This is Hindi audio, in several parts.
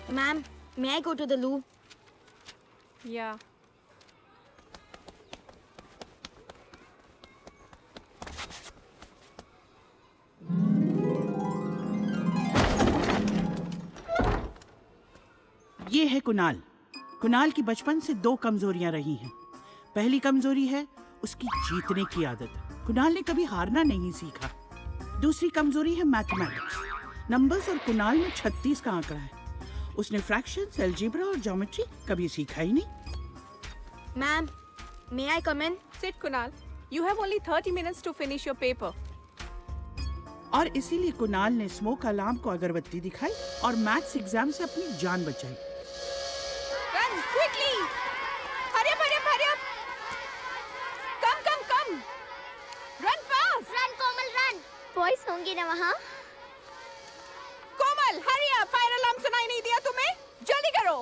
Ma'am, may I go to the loo? Yeah. ये है कुणाल। कुणाल की बचपन से 2 कमजोरियां रही हैं। पहली कमजोरी है उसकी जीतने की आदत। कुणाल ने कभी हारना नहीं सीखा। दूसरी कमजोरी है मैथमेटिक्स। नंबर्स और कुणाल में 36 का आंकड़ा है। उसने फ्रैक्शंस, अलजेब्रा और ज्योमेट्री कभी सीखा ही नहीं। Ma'am, may I come in? Sit, Kunal. You have only 30 minutes to finish your paper. और इसीलिए कुणाल ने स्मोक अलार्म को अगरबत्ती दिखाई और मैथ्स एग्जाम से अपनी जान बचाई। Run quickly! Hurry up, hurry up, hurry up! Come, come, come! Run fast! Run Komal run. Boys होंगे ना वहाँ? Komal, hurry up! Fire alarm सुनाई नहीं दिया तुम्हें? जल्दी करो!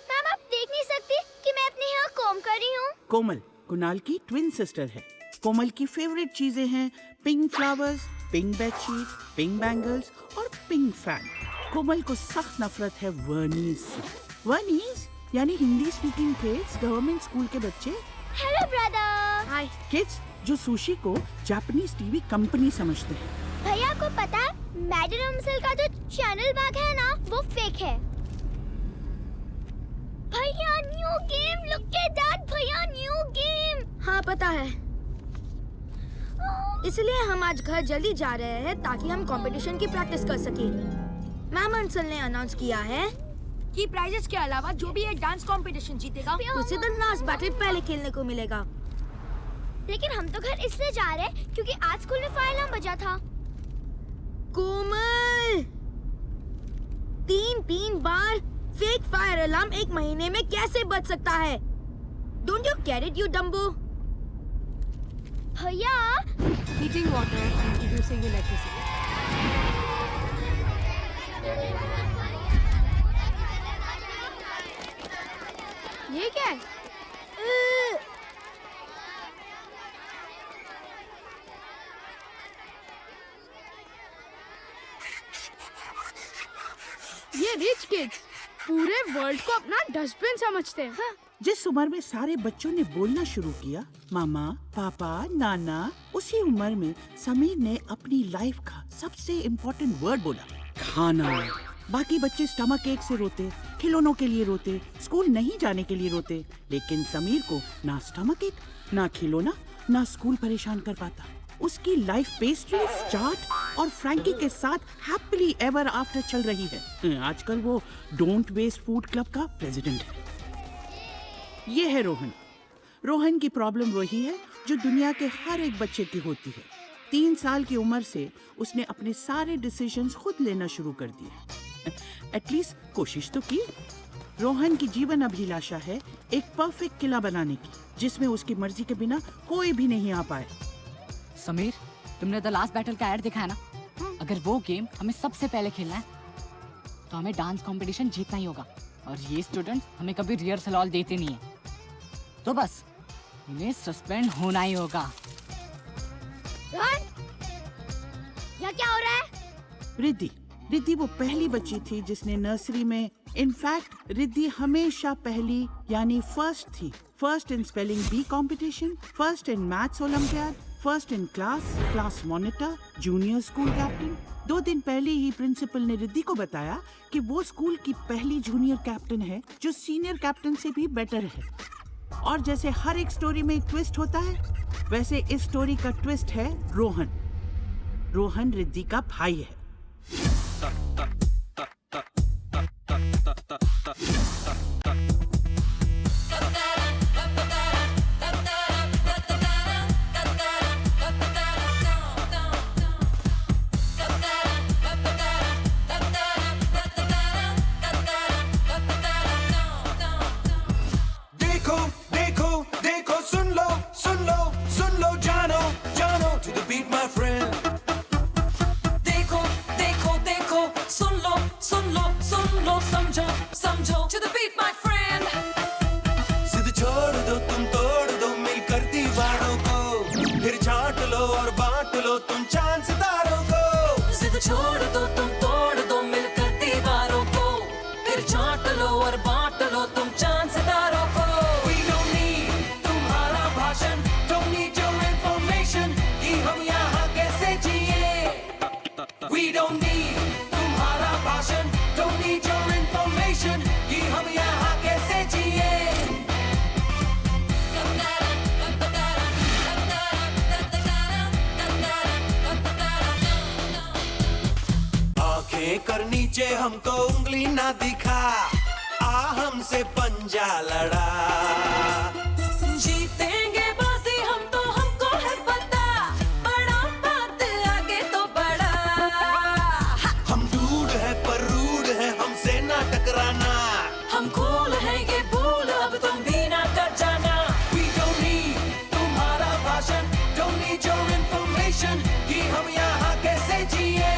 मैम आप देख नहीं सकती कि मैं अपने यहाँ कॉम कर रही हूँ? कोमल कुणाल की ट्विन सिस्टर है। कोमल की फेवरेट चीजें हैं pink flowers, pink bedsheet, pink bangles और पिंक फैन। कोमल को सख्त नफरत है वर्नीज से। वर्नीज यानी Hindi speaking kids, government school के बच्चे। Hello brother. Hi. किड्स जो सुशी को जापानीज टीवी कंपनी समझते हैं। भैया को पता है मैडम अम्सल का जो चैनल बैग है ना वो फेक है। भैया new game, look at that भैया न्यू गेम। हाँ पता है। इसलिए हम आज घर जल्दी जा रहे हैं ताकि हम कंपटीशन की प्रैक्टिस कर सकें। मैम अंसल ने अनाउंस किया है कि प्राइजेस के अलावा जो भी एक डांस कंपटीशन जीतेगा उसे द लास्ट बैटल पहले खेलने को मिलेगा। लेकिन हम तो घर इसलिए जा रहे हैं क्योंकि आज स्कूल में फायर अलार्म बजा था। कोमल, 3 बार फेक फायर अलार्म एक महीने में कैसे बच सकता है? Don't you get it you Dumbo? भैया Heating water and reducing electricity. ये क्या है? ये रिच किड्स पूरे वर्ल्ड को अपना डस्टबिन समझते हैं। हाँ। जिस उम्र में सारे बच्चों ने बोलना शुरू किया मामा, पापा, नाना, उसी उम्र में समीर ने अपनी लाइफ का सबसे इम्पोर्टेंट वर्ड बोला, खाना। बाकी बच्चे स्टमक एक से रोते, खिलौनों के लिए रोते, स्कूल नहीं जाने के लिए रोते, लेकिन समीर को ना स्टमक एक, ना खिलौना, ना स्कूल परेशान कर पाता। उसकी लाइफ पेस्ट्री, चाट और फ्रैंकी के साथ हैप्पीली एवर आफ्टर चल रही है। आजकल वो डोंट वेस्ट फूड क्लब का प्रेसिडेंट है। ये है रोहन। रोहन की प्रॉब्लम वही है जो दुनिया के हर एक बच्चे की होती है। 3 साल की उम्र से उसने अपने सारे डिसीजंस खुद लेना शुरू कर दिए। एटलीस्ट कोशिश तो की। रोहन की जीवन अभिलाषा है एक परफेक्ट किला बनाने की, जिसमें उसकी मर्जी के बिना कोई भी नहीं आ पाए। समीर, तुमने द लास्ट बैटल का ऐड देखा है ना? अगर वो गेम हमें सबसे पहले खेलना है तो हमें डांस कंपटीशन जीतना ही होगा। और ये स्टूडेंट्स हमें कभी रिहर्सल हॉल देते नहीं है, तो बस इन्हें सस्पेंड होना ही होगा। रोहन, यह क्या हो रहा है? रिद्धि वो पहली बच्ची थी जिसने नर्सरी में, इनफैक्ट रिद्धि हमेशा पहली यानी फर्स्ट थी। First in spelling bee competition, first in maths olympiad, first in class monitor, junior school captain. 2 दिन पहले ही प्रिंसिपल ने रिद्धि को बताया कि वो स्कूल की पहली जूनियर कैप्टन है जो सीनियर कैप्टन से भी बेटर है। और जैसे हर एक स्टोरी में एक ट्विस्ट होता है, वैसे इस स्टोरी का ट्विस्ट है रोहन। रोहन रिद्धि का भाई है। छोड़ दो तुम तोड़ दो मिलकर दीवारों को, फिर चाट पर नीचे हमको उंगली ना दिखा, आ हमसे पंजा लड़ा। जीतेंगे बाजी हम तो, हमको है पता, बड़ा बात आगे तो बड़ा। हम डूड है पर रूड है, हमसे ना टकराना। हम कूल है ये भूल, अब तुम भी ना कर जाना। We don't need तुम्हारा भाषण, don't need your information, कि हम यहाँ कैसे जिए।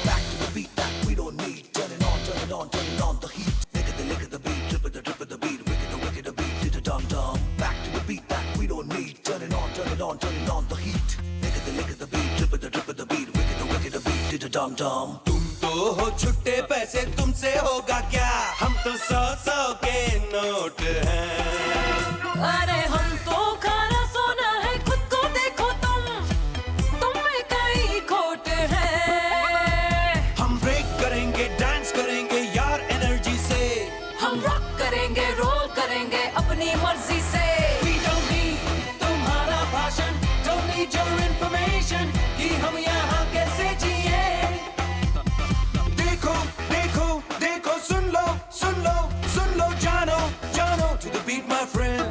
Back to the beat that we don't need, turn it on, turn it on, turn it on the heat. Lick the beat, drip of the beat, wicked the beat, did a dum dum. Back to the beat that we don't need, turn it on, turn it on, turn it on the heat. Lick the beat, drip of the beat, wicked the beat, did a dum dum. तुम तो हो छुट्टे पैसे, तुमसे होगा क्या, हम तो 100 के नोट हैं। अरे हम तो खाना सोना है, खुद को देखो तुम में कई खोट है। हम ब्रेक करेंगे, डांस करेंगे यार एनर्जी से, हम रॉक करेंगे, रोल करेंगे अपनी मर्जी से। We don't need तुम्हारा भाषण, don't need your information, कि हम यहाँ कैसे जिए। देखो देखो देखो, सुन लो सुन लो सुन लो, जानो जानो, to the beat my friend।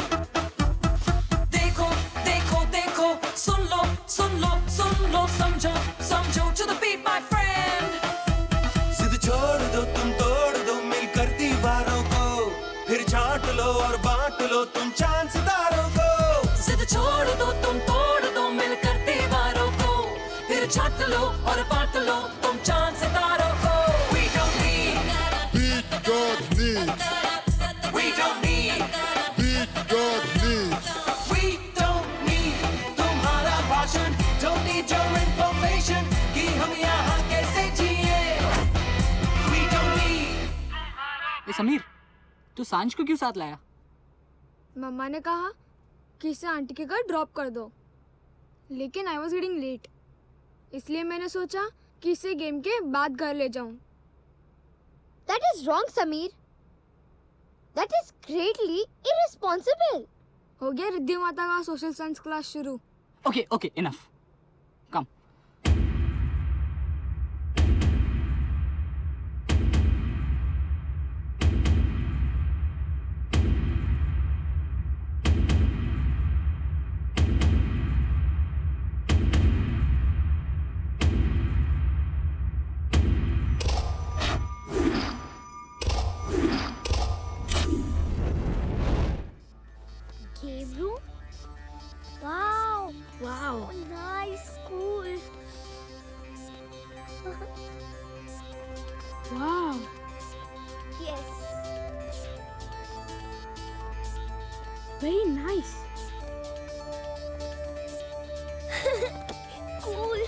देखो देखो देखो, सुन लो सुन लो सुन लो, समझो समझो, to the beat my friend। जिद छोड़ दो तुम तोड़ दो मिलकर दीवारों को, फिर छांट लो और बांट लो तुम चांद सितारों को। जिद छोड़ दो तुम तोड़ दो मिलकर दीवारों को, फिर छाट लो और बांट लो तुम चांद सितारों को। We don't need Beat God needs. we don't need Beat God needs. we don't need तुम्हारा भाषण, don't need your information, कि हम यहाँ कैसे जिए। We don't need ए समीर, तू सांझ को क्यों साथ लाया? मम्मा ने कहा कि इसे आंटी के घर ड्रॉप कर दो, लेकिन आई वॉज गेटिंग लेट, इसलिए मैंने सोचा कि इसे गेम के बाद घर ले जाऊं। That is wrong, Sameer. That is greatly irresponsible. हो गया रिद्धि माता का सोशल साइंस क्लास शुरू। ओके ओके, इनफ, कम। Game room? Wow. Wow. Nice, cool. वाह, Yes. Very nice. Cool.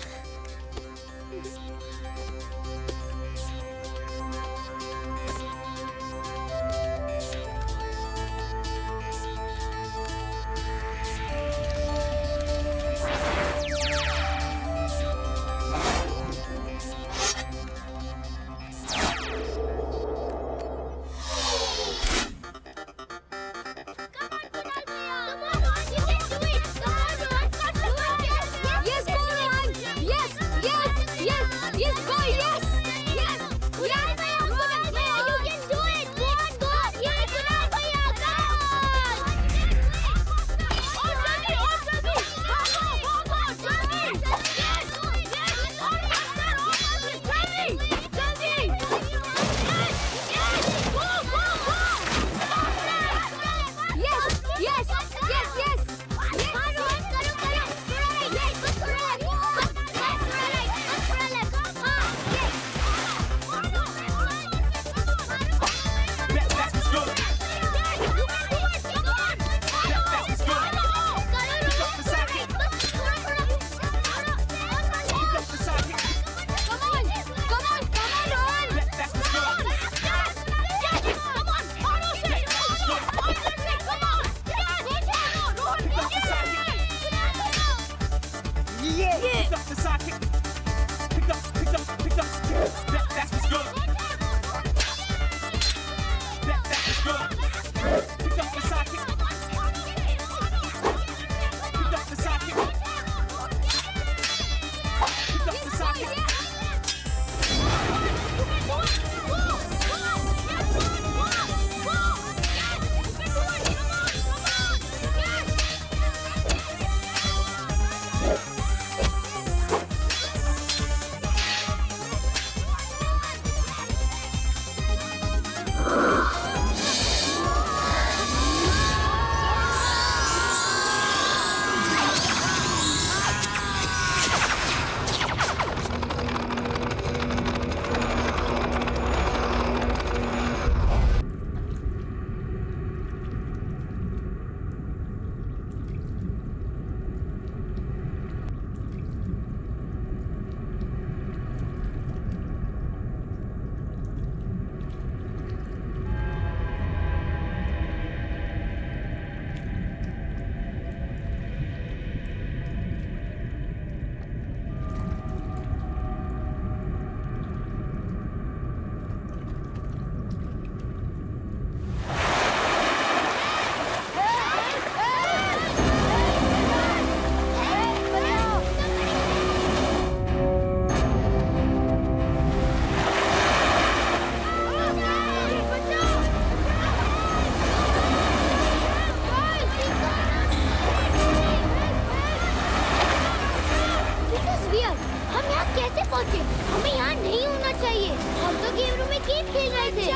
कैसे पहुंचे? हमें यहाँ नहीं होना चाहिए। हम तो गेम रूम में गेम खेल रहे थे।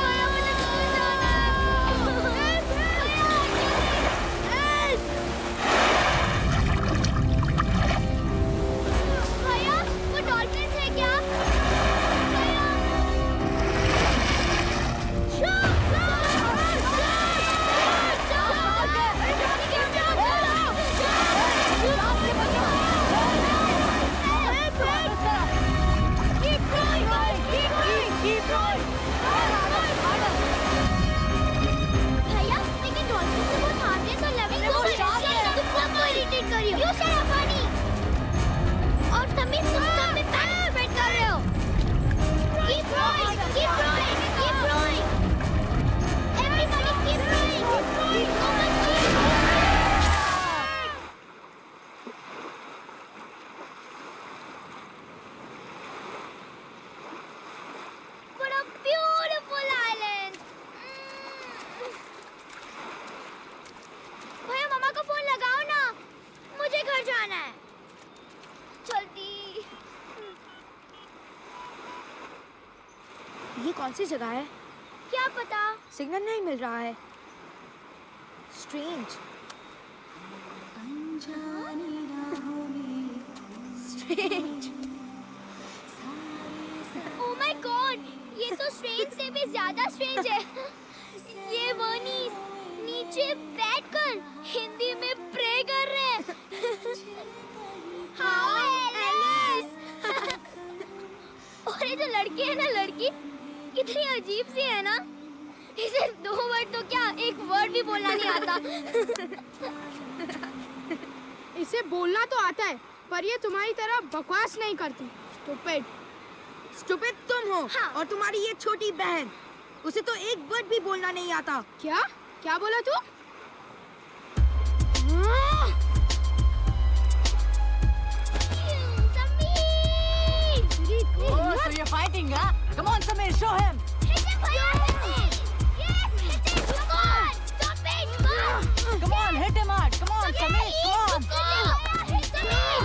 भैया, वो डॉल्फिन है क्या? भैया, लेकिन डॉल्फिन से बहुत हार्मलेस और लविंग हो गए। तुम सबको इरिटेट कर रही हो। You shut up, Bunny. और समीर, तुम सब में पार्टिसिपेट कर रहे हो। Keep rowing, keep rowing, keep rowing. Everybody keep rowing. Come on, keep rowing. What a beautiful island. भैया, मामा को फोन लगाओ ना, मुझे घर जाना है। जल्दी। ये कौन सी जगह है? क्या पता? सिग्नल नहीं मिल रहा है। Strange. Strange. Oh my God, ये तो स्ट्रेंज से भी ज्यादा स्ट्रेंज है। ये वनीस नीचे बैठकर हिंदी में प्रे कर रहे हैं। हाँ, एलिस। और ये जो लड़की है ना, लड़की कितनी अजीब सी है ना। इसे 2 वर्ड तो क्या, 1 वर्ड भी बोलना नहीं आता। इसे बोलना तो आता है, पर ये तुम्हारी तरह बकवास नहीं करती। स्टूपिड। स्टूपिड तुम हो। हाँ। और तुम्हारी ये छोटी बहन, उसे तो 1 वर्ड भी बोलना नहीं आता। क्या क्या बोला तू? Oh, so you're fighting, huh? Come on, Samir, show him. Hit him, भैया, hit him. Yes, hit him. Come on. Stop it. Come. Come on, hit him hard. Come on, Samir, come on. Hit Samir.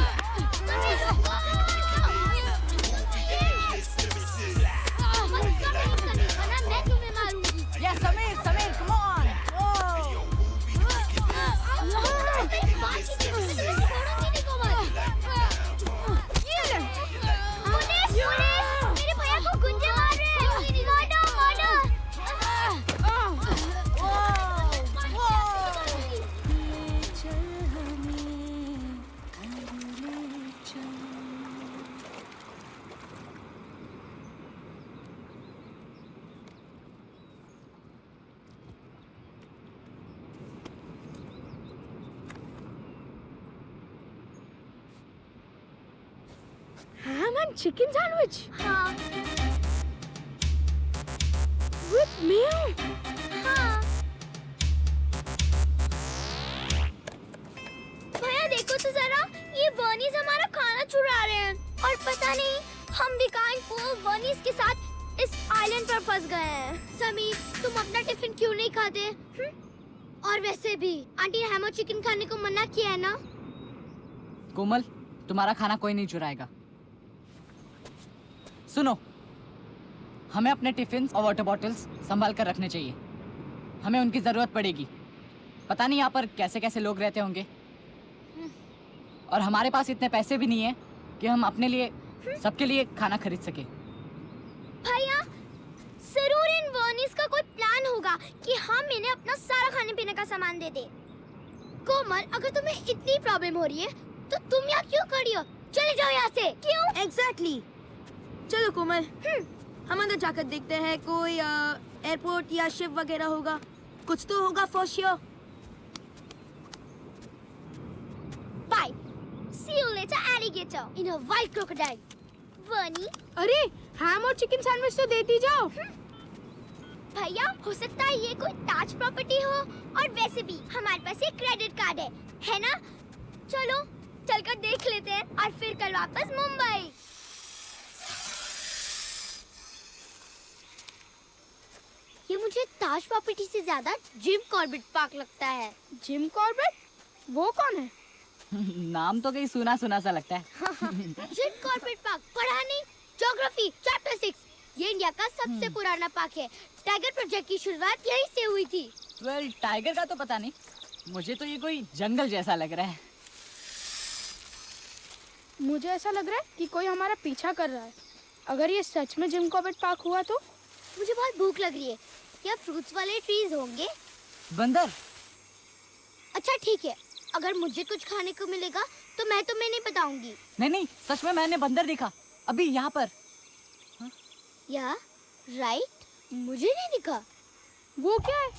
Samir, go. वरना मैं तुम्हें मारूंगी। Yes, Samir, Samir, come on. Oh. बाकी के मुझे तुम्हें छोड़ूंगी नहीं, कोमल। पुलिस, पुलिस, मेरे भैया को गुंजे मार रहे हैं। Murder, Ham and chicken sandwich हाँ, with mayo. हाँ। भैया देखो तो जरा, ये बर्नीज हमारा खाना चुरा रहे हैं। और पता नहीं हम भी कहाँ वो बर्नीज के साथ इस आइलैंड पर फंस गए हैं। समीर, तुम अपना टिफिन क्यों नहीं खाते? और वैसे भी आंटी ने हैमर चिकन खाने को मना किया है ना। कोमल, तुम्हारा खाना कोई नहीं चुराएगा। सुनो, हमें अपने टिफिन और वाटर बॉटल्स संभाल कर रखने चाहिए। हमें उनकी जरूरत पड़ेगी। पता नहीं यहाँ पर कैसे कैसे लोग रहते होंगे। और हमारे पास इतने पैसे भी नहीं है कि हम अपने लिए सबके लिए खाना खरीद सके। भैया, जरूर इन बर्नीज का कोई प्लान होगा कि हम इन्हें अपना सारा खाने पीने का सामान दे दे। कोमल, अगर तुम्हें इतनी प्रॉब्लम हो रही है तो तुम यहाँ क्यों खड़ी हो? चले जाओ यहाँ से। क्यों? एग्जैक्टली। चलो कोमल, हम अंदर जाकर देखते हैं। कोई एयरपोर्ट या शिप वगैरह होगा। कुछ तो होगा for sure. Bye. See you later, alligator in a white crocodile. Bunny, अरे हैम और चिकन सैंडविच तो देती जाओ। भैया, हो सकता है ये कोई ताज प्रॉपर्टी हो। और वैसे भी हमारे पास एक क्रेडिट कार्ड है ना? चलो चलकर देख लेते हैं और फिर कल वापस मुंबई। ये मुझे ताज प्रॉपर्टी से ज्यादा जिम कॉर्बेट पार्क लगता है। Jim Corbett? वो कौन है? नाम तो कहीं सुना सुना सा लगता है। शिट कॉर्पोरेट पार्क पढ़ा नहीं? Geography chapter 6। ये इंडिया का सबसे पुराना पार्क है। टाइगर प्रोजेक्ट की शुरुआत यहीं से हुई थी। वेल, टाइगर का तो पता नहीं, मुझे तो ये कोई जंगल जैसा लग रहा है। मुझे ऐसा लग रहा है कि कोई हमारा पीछा कर रहा है। अगर ये सच में जिम कॉर्बेट पार्क हुआ तो? मुझे बहुत भूख लग रही है। क्या फ्रूट्स वाले ट्रीज होंगे? बंदर? अच्छा ठीक है, अगर मुझे कुछ खाने को मिलेगा तो मैं तुम्हें नहीं बताऊंगी। नहीं नहीं, सच में मैंने बंदर देखा अभी यहाँ पर। या राइट, मुझे नहीं दिखा। वो क्या है?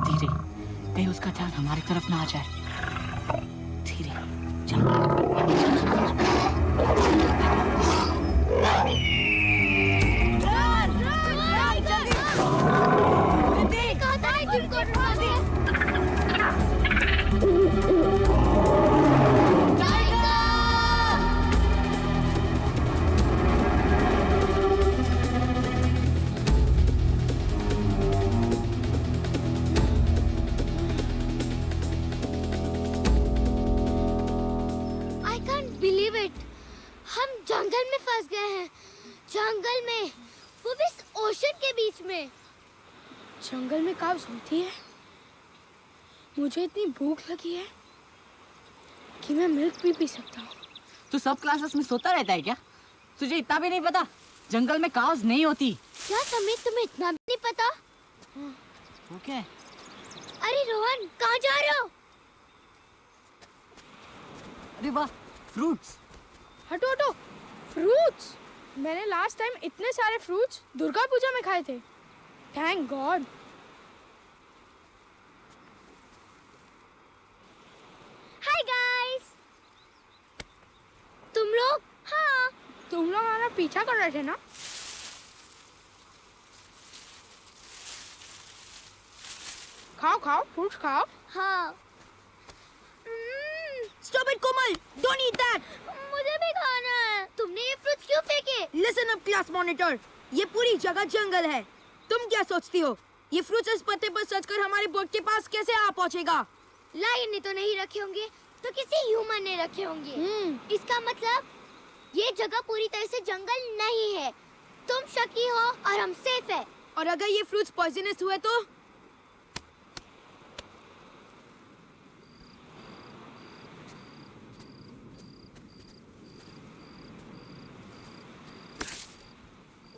धीरे, कहीं उसका ध्यान हमारी तरफ ना आ जाए। धीरे चल। I can't believe it. हम जंगल में फंस गए हैं। जंगल में, वो भी इस ओशन के बीच में। जंगल में काव्स होती है? मुझे इतनी भूख लगी है कि मैं मिल्क भी पी सकता हूँ। तू सब क्लासेस में सोता रहता है क्या? तुझे इतना भी नहीं पता जंगल में काउस नहीं होती? क्या समीर, तुम्हें इतना भी नहीं पता? ओके। अरे रोहन, कहाँ जा रहे हो? अरे वाह, फ्रूट्स। हटो हटो, फ्रूट्स! मैंने लास्ट टाइम इतने सारे फ्रूट्स दुर्गा पूजा में खाए थे। Thank God. Hi guys. तुम लोग? हाँ। तुम लोग हमारा पीछा कर रहे थे ना? खाओ खाओ, फ्रूट्स खाओ। हाँ। Stop it, Komal! Don't eat that! मुझे भी खाना है। तुमने ये फ्रूट्स क्यों फेंके? Listen up, class monitor. ये पूरी जगह जंगल है। तुम क्या सोचती हो? ये फ्रूट्स इस पत्ते पर सच कर हमारे बोर्ड के पास कैसे आ पहुँचेगा? लायन ने तो नहीं रखे होंगे, तो किसी ह्यूमन ने रखे होंगे। इसका मतलब ये जगह पूरी तरह से जंगल नहीं है। तुम शकी हो और हम सेफ है। और अगर ये फ्रूट्स पॉइजनस हुए तो?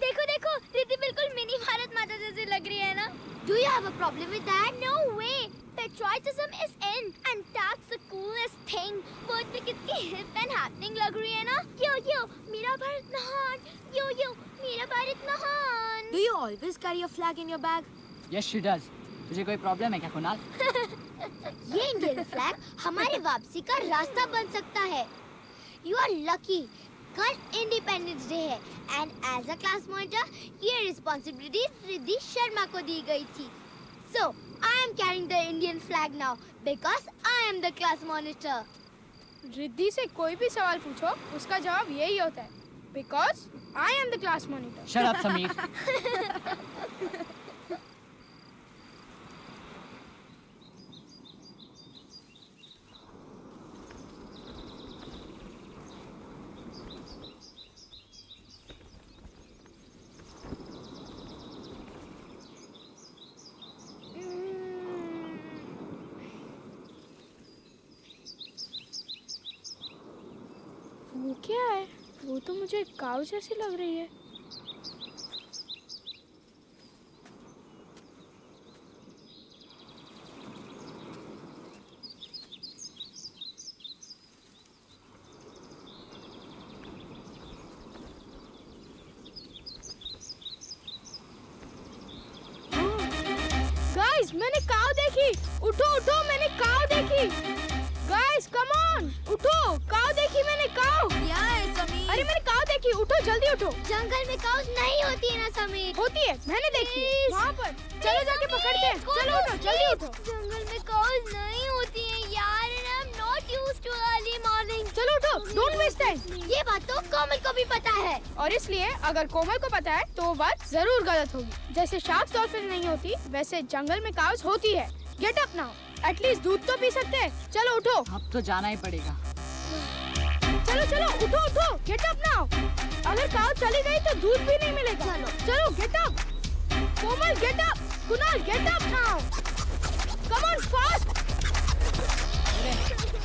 देखो देखो, रिद्धि बिल्कुल मिनी भारत माता जैसी लग रही है ना? Do you have a problem with that? No way. Patriotism is in, and that's the coolest thing. Birth में कितनी hip and happening लग रही है ना? Yo yo, मेरा भारत महान. Yo yo, मेरा भारत महान. Do you always carry a flag in your bag? Yes, she does. तुझे कोई प्रॉब्लम है क्या कुणाल? ये इंडियन फ्लैग हमारी वापसी का रास्ता बन सकता है। You are lucky. कल इंडिपेंडेंस डे है and as a class monitor ये रिस्पॉन्सिबिलिटी रिद्धि शर्मा को दी गई थी। So I am carrying the Indian flag now because I am the class monitor. Riddhi से कोई भी सवाल पूछो, उसका जवाब यही होता है, because I am the class monitor. Shut up Sameer. वो क्या है? वो तो मुझे काऊ जैसी लग रही है। गाइस, मैंने काऊ देखी। उठो उठो, मैंने काऊ देखी। गाइस कम ऑन, उठो, काऊ देखी मैंने, काऊ। क्या है समीर? अरे मैंने काऊ देखी, उठो जल्दी उठो। जंगल में काउस नहीं होती है ना समीर? होती है, मैंने देखी वहाँ पर। चलो जाके पकड़ते हैं। चलो उठो, जल्दी उठो। Waste time. ये बात तो कोमल को भी पता है। और इसलिए अगर कोमल को पता है तो वो बात जरूर गलत होगी। जैसे शार्क्स डॉल्फिन नहीं होती वैसे जंगल में काउस होती है। Gate up now. एटलीस्ट दूध तो पी सकते हैं। चलो उठो। अब तो जाना ही पड़ेगा। चलो चलो उठो उठो। Get up now. अगर काउ चली गई तो दूध भी नहीं मिलेगा। चलो get up. Komal get up. Kunal get up now. Come on fast.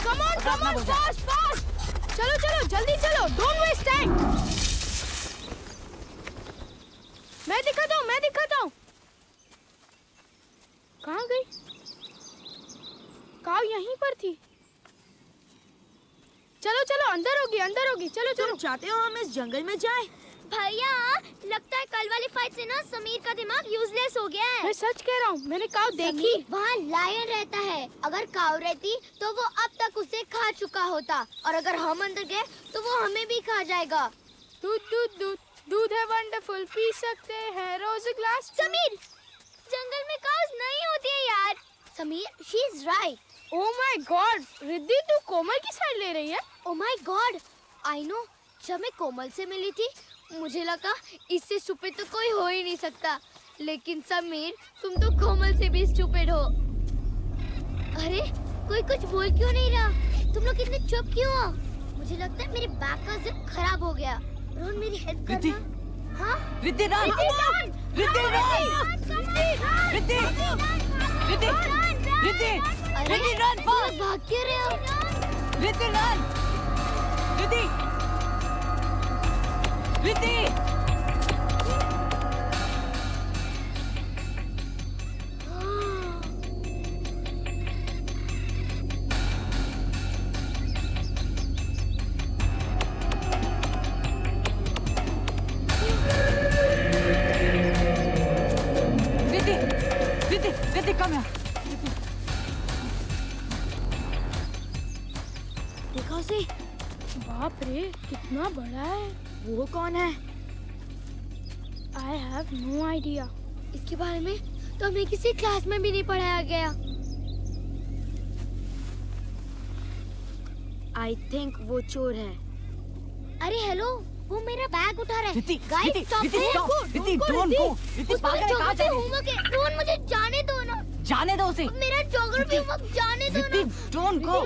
Come on fast fast. चलो चलो जल्दी चलो। Don't waste time. मैं दिखाता हूँ। कहाँ गई? काऊ यहीं पर थी। चलो चलो अंदर होगी। चलो चलो। तुम चाहते हो हम इस जंगल में जाएं? भैया लगता है कल वाली फाइट से ना समीर का दिमाग यूजलेस हो गया है। मैं सच कह रहा हूँ। मैंने काऊ देखी। वहाँ लायन रहता है। अगर काऊ रहती तो वो अब तक उसे खा चुका होता और अगर हम अंदर गए तो वो हमें भी खा जाएगा। दूध है वंडरफुल। पी सकते हैं रोज ग्लास। समीर जंगल में काउस नहीं होती है यार। Sameer she is right. Oh my God Riddhi तू कोमल की साइड ले रही है। Oh my God I know. जब मैं कोमल से मिली थी मुझे लगा इससे स्टूपिड तो कोई हो ही नहीं सकता। लेकिन समीर तुम तो कोमल से भी स्टूपिड हो। अरे कोई कुछ बोल क्यों नहीं रहा? तुम लोग इतने चुप क्यों हो? मुझे लगता है मेरे बैग का जिप खराब हो गया। रोहन मेरी हेल्प करना। हाँ Riddhi run. Riddhi run fast. भाग क्यों रहे हो? रिद्धि रन। रिद्धि कम है। देखा उसे? बाप रे कितना बड़ा है। वो कौन है? I have no idea. इसके बारे में तो हमें किसी क्लास में भी नहीं पढ़ाया गया। आई थिंक वो चोर है। अरे हेलो वो मेरा बैग उठा रहा है। Guys stop. Riddhi don't go. Riddhi पागल है कहां जा रही है? रोहन मुझे जाने दो ना। जाने दो उसे। मेरा ज्योग्राफी होमवर्क जाने दो ना। Riddhi don't go.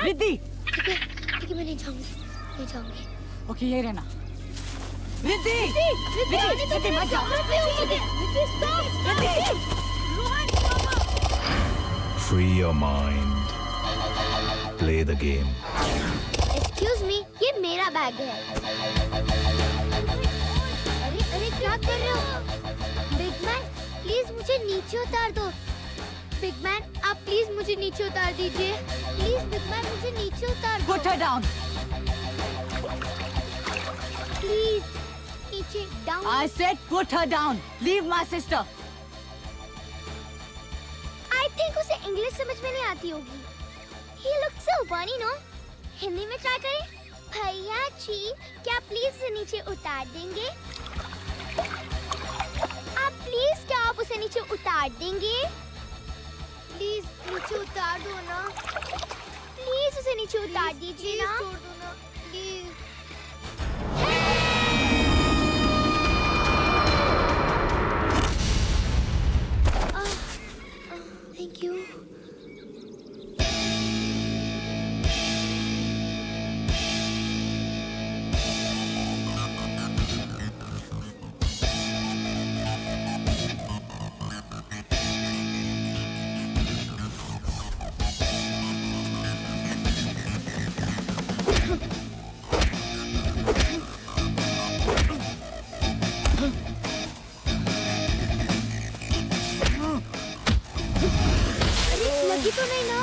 रिद्धि ठीक है मैं नहीं जाऊंगी। ओके यही रहना। रिद्धि मत जाओ। Free your mind. Play the game. Excuse me, ये मेरा बैग है। अरे क्या कर रहे हो? बिग मैन प्लीज मुझे नीचे उतार दो। बिग मैन आप प्लीज मुझे नीचे उतार दीजिए। प्लीज बिग मैन मुझे नीचे उतार दो। Put her down. प्लीज नीचे down. I said put her down. Leave my sister. I think उसे इंग्लिश समझ में नहीं आती होगी। He looks so funny, no? Hindi में ट्राई करें। भैया जी क्या प्लीज उसे नीचे उतार देंगे? आप प्लीज क्या आप उसे नीचे उतार देंगे? प्लीज नीचे उतार दो ना। प्लीज उसे नीचे उतार दीजिए ना। प्लीज। Thank you. लगी तो नहीं ना?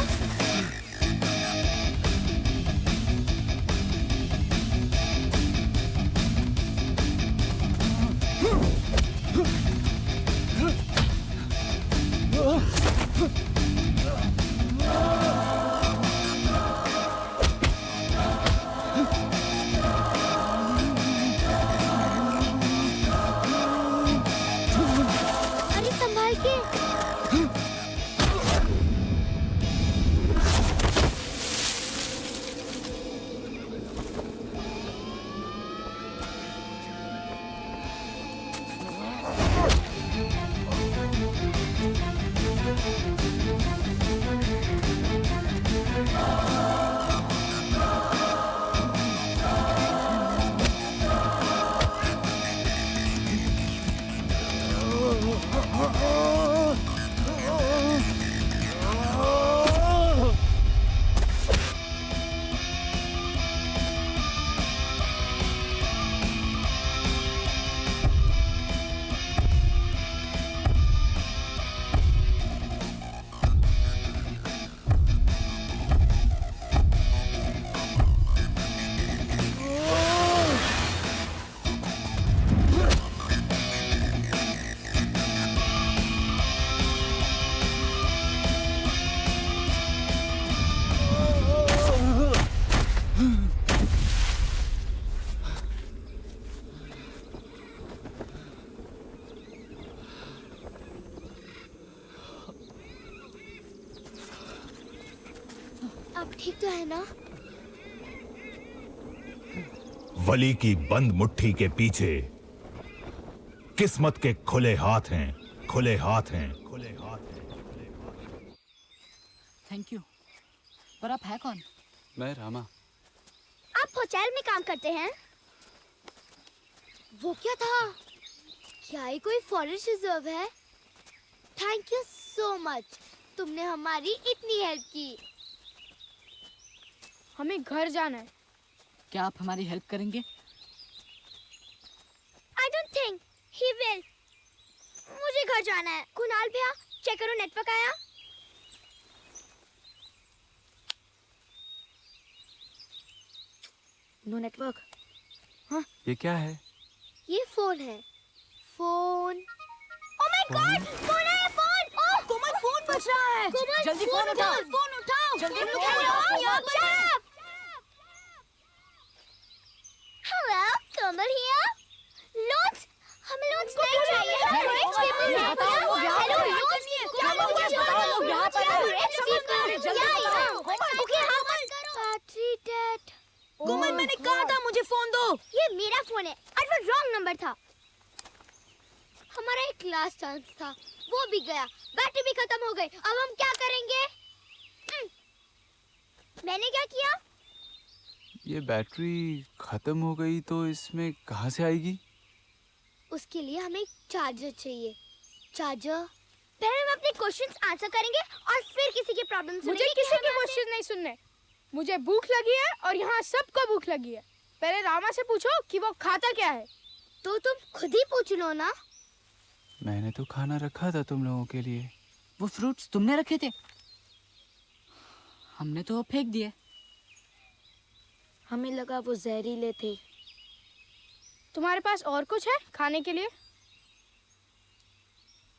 अरे संभाल के। अब ठीक तो है ना? वली की बंद मुट्ठी के पीछे किस्मत के खुले हाथ हैं, खुले हाथ हैं, खुले हाथ हैं। Thank you. पर आप है कौन? मैं रामा। आप होटल में काम करते हैं? वो क्या था? क्या ये कोई फॉरेस्ट रिजर्व है? थैंक यू सो मच, तुमने हमारी इतनी हेल्प की। हमें घर जाना है। क्या आप हमारी हेल्प करेंगे? I don't think he will. मुझे घर जाना है। कुणाल भैया, चेक करो नेटवर्क आया? No network. ये क्या है? ये फोन है। Phone. Oh my God! Phone है, फोन! ओह, कोमल फोन बज रहा है। कोमल, जल्दी फोन उठाओ। फोन उठाओ। जल्दी फोन उठाओ। उठाओ, यहाँ पर। Hello, Komal here. Loans? हमें loans नहीं चाहिए। हम rich people हैं। बताओ, वो यहाँ Hello, पर है। loans? क्या लोग हैं? बताओ, लोग यहाँ पर हैं। Rich people. जल्दी Yeah, बताओ। yeah. Okay, हाँ, battery dead. कोमल मैंने कहा था मुझे फोन दो। ये मेरा फोन है और वो रॉन्ग नंबर था। हमारा एक लास्ट चांस था, वो भी गया। बैटरी भी खत्म हो गई। अब हम क्या करेंगे? मैंने क्या किया? ये बैटरी खत्म हो गई तो इसमें कहाँ से आएगी? उसके लिए हमें एक चार्जर चाहिए। चार्जर? पहले हम अपने क्वेश्चंस आंसर करेंगे और फिर किसी के प्रॉब्लम सुनेंगे। मुझे किसी के क्वेश्चन नहीं सुनने। मुझे भूख लगी है और यहाँ सबको भूख लगी है। पहले रामा से पूछो कि वो खाता क्या है। तो तुम खुद ही पूछ लो ना। मैंने तो खाना रखा था तुम लोगों के लिए। वो फ्रूट्स तुमने रखे थे? हमने तो फेंक दिए। हमें लगा वो जहरीले थे। तुम्हारे पास और कुछ है खाने के लिए?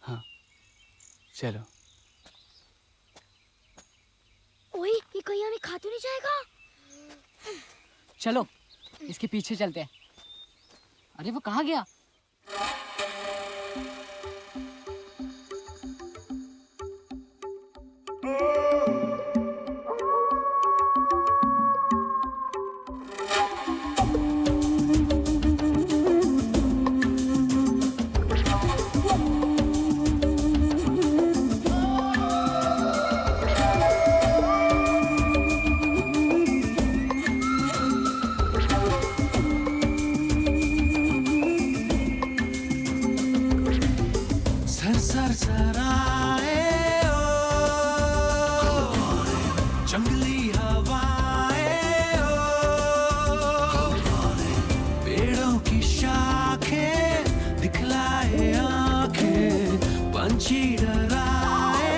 हाँ, चलो। ओए, ये कहीं हमें खा तो नहीं जाएगा? चलो, इसके पीछे चलते हैं। अरे वो कहाँ गया? जंगली हवाएं पेड़ों की शाखें दिखलाए आंखें पंछी डराए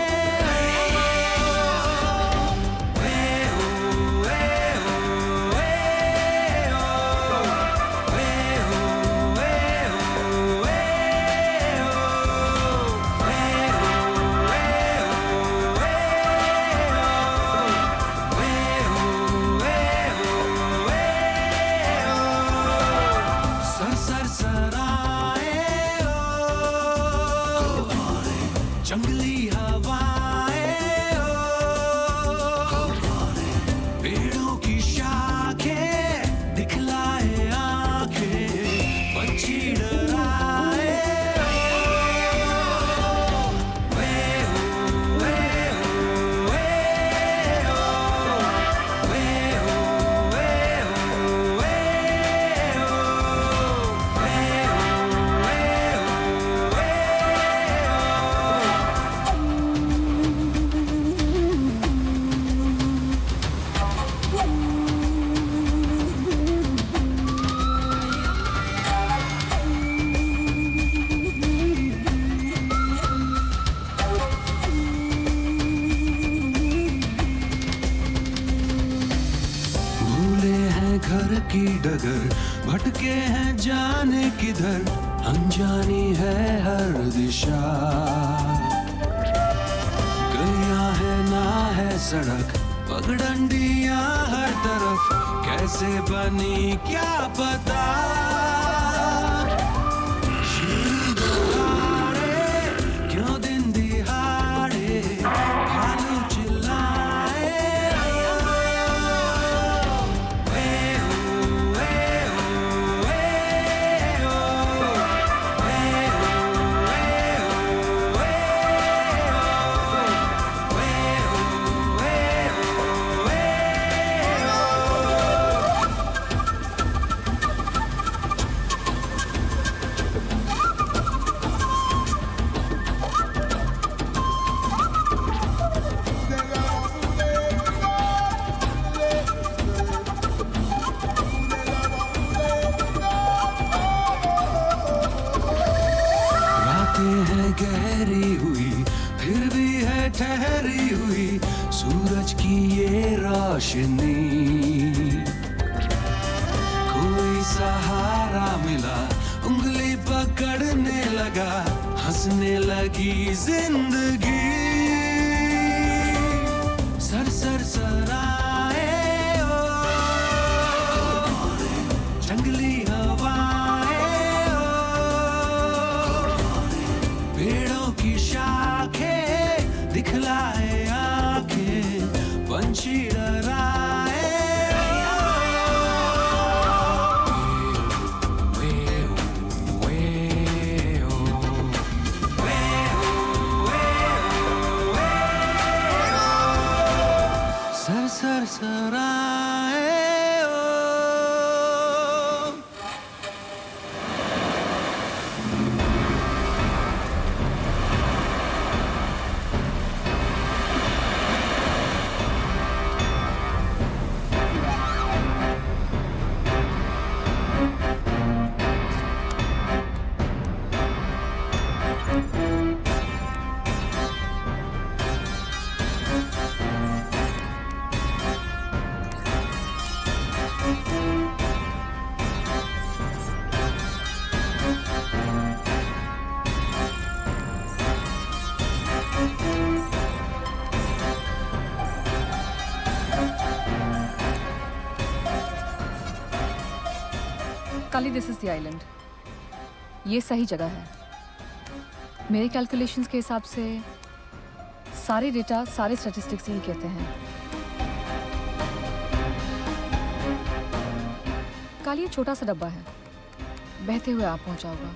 की डगर, भटके हैं जाने किधर, अनजानी है हर दिशा। गलियां है ना है सड़क, पगडंडियां हर तरफ, कैसे बनी क्या पता। क्यों दिन दिहाड़े भालू चिल्लाए, गहरी हुई फिर भी है ठहरी हुई, सूरज की ये रोशनी। कोई सहारा मिला, उंगली पकड़ने लगा, हंसने लगी जिंदगी। सर सर सराए ओ जंगली हवाएं ओ, पेड़ों की शाखें दिखलाए आंखें, पंछी डराए। सर सर सराए ओ। काली, दिस इज द आइलैंड। ये सही जगह है। मेरे कैलकुलेशंस के हिसाब से सारे डेटा, सारे स्टैटिस्टिक्स यही कहते हैं। काली, ये छोटा सा डब्बा है, बहते हुए आप पहुंचा होगा।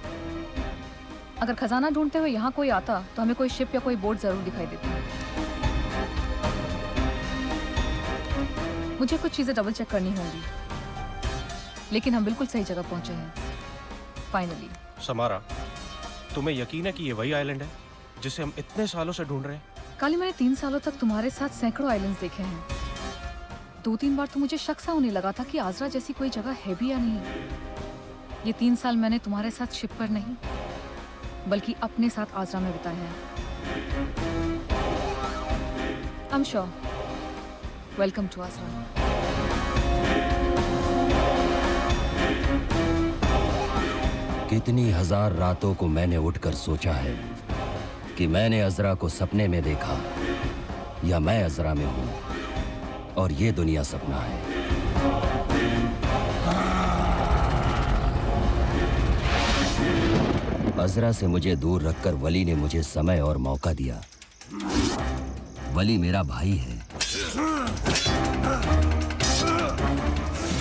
अगर खजाना ढूंढते हुए यहाँ कोई आता तो हमें कोई शिप या कोई बोट जरूर दिखाई देती। मुझे कुछ चीजें डबल चेक करनी होंगी, लेकिन हम बिल्कुल सही जगह पहुंचे हैं फाइनली। समारा, तुम्हें यकीन है कि ये वही आइलैंड है जिसे हम इतने सालों से ढूंढ रहे हैं? काली, मैंने 3 सालों तक तुम्हारे साथ सैकड़ों आइलैंड्स देखे हैं। 2-3 बार तो मुझे शक सा होने लगा था कि आजरा जैसी कोई जगह है भी या नहीं। ये 3 साल मैंने तुम्हारे साथ शिप पर नहीं, बल्कि अपने साथ आजरा में बिताए हैं। I am sure. Welcome to Aajra. कितनी हजार रातों को मैंने उठकर सोचा है कि मैंने अजरा को सपने में देखा या मैं अजरा में हूं, और ये दुनिया सपना है। अजरा से मुझे दूर रखकर वली ने मुझे समय और मौका दिया। वली मेरा भाई है,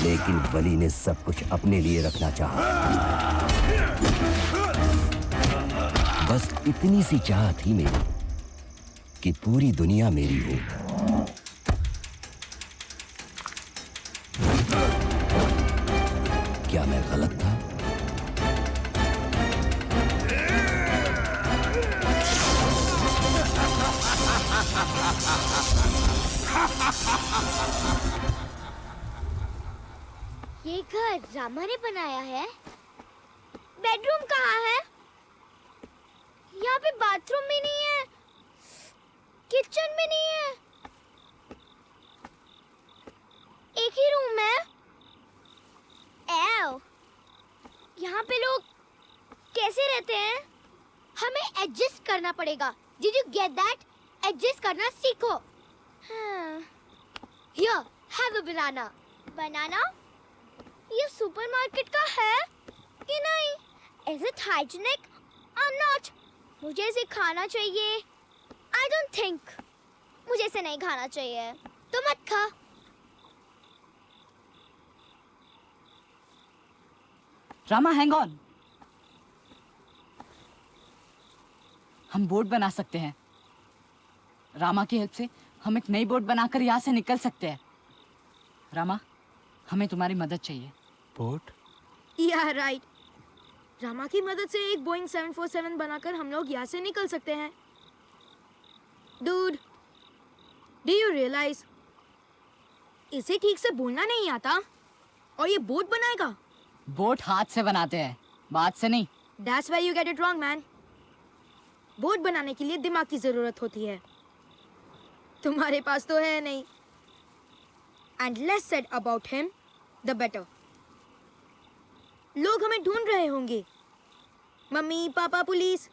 लेकिन वली ने सब कुछ अपने लिए रखना चाहा। बस इतनी सी चाह थी मेरी कि पूरी दुनिया मेरी हो। क्या मैं गलत था? ये घर रामा ने बनाया है। बेडरूम कहाँ है? यहाँ पे बाथरूम भी नहीं है, किचन भी नहीं है, एक ही रूम है। यहाँ पे लोग कैसे रहते हैं? हमें एडजस्ट करना पड़ेगा। Did you get that? Adjust करना सीखो। Here, have a banana. Banana? ये सुपरमार्केट का है कि नहीं? Is it hygienic? I'm not. मुझे इसे खाना चाहिए। I don't think. मुझे इसे नहीं खाना चाहिए। तो मत खा। Rama hang on. हम बोट बना सकते हैं। रामा की हेल्प से हम एक नई बोट बनाकर यहाँ से निकल सकते हैं। रामा, हमें तुम्हारी मदद चाहिए। बोट? Yeah, right. रामा की मदद से एक बोइंग 747 बनाकर हम लोग यहाँ से निकल सकते हैं। Dude, do you realize? इसे ठीक से बोलना नहीं आता और ये बोट बनाएगा। बोट हाथ से बनाते हैं, बात से नहीं। That's why you get it wrong, man. Boat बनाने के लिए दिमाग की जरूरत होती है, तुम्हारे पास तो है नहीं। And less said about him, the better. लोग हमें ढूंढ रहे होंगे, मम्मी, पापा, police.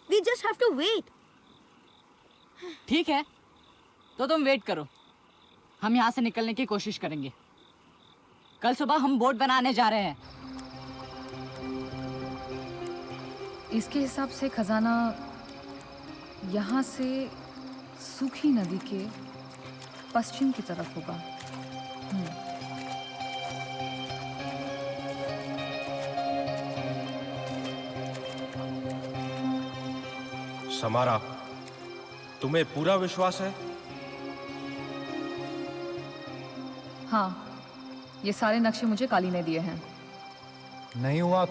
We just have to wait. ठीक है, तो तुम वेट करो। हम यहाँ से निकलने की कोशिश करेंगे। कल सुबह हम बोट बनाने जा रहे हैं। इसके हिसाब से खजाना यहाँ से सूखी नदी के पश्चिम की तरफ होगा। समारा, तुम्हें पूरा विश्वास है? हाँ, ये सारे नक्शे मुझे काली ने दिए हैं। नहीं हुआ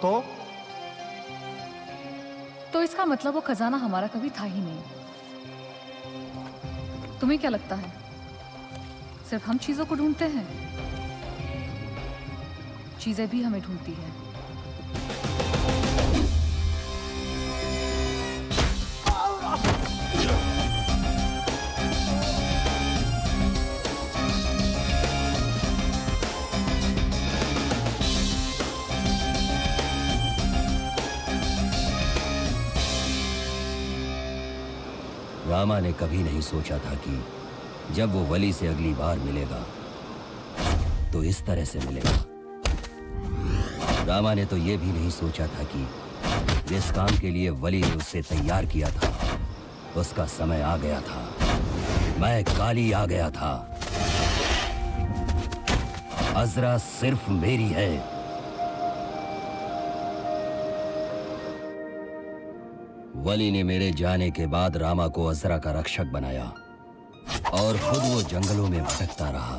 तो इसका मतलब वो खजाना हमारा कभी था ही नहीं। तुम्हें क्या लगता है सिर्फ हम चीजों को ढूंढते हैं? चीजें भी हमें ढूंढती हैं। रामा ने कभी नहीं सोचा था कि जब वो वली से अगली बार मिलेगा तो इस तरह से मिलेगा। रामा ने तो ये भी नहीं सोचा था कि जिस काम के लिए वली ने उसे तैयार किया था उसका समय आ गया था। मैं काली आ गया था। अज़रा सिर्फ मेरी है। वली ने मेरे जाने के बाद रामा को अज़रा का रक्षक बनाया और खुद वो जंगलों में भटकता रहा,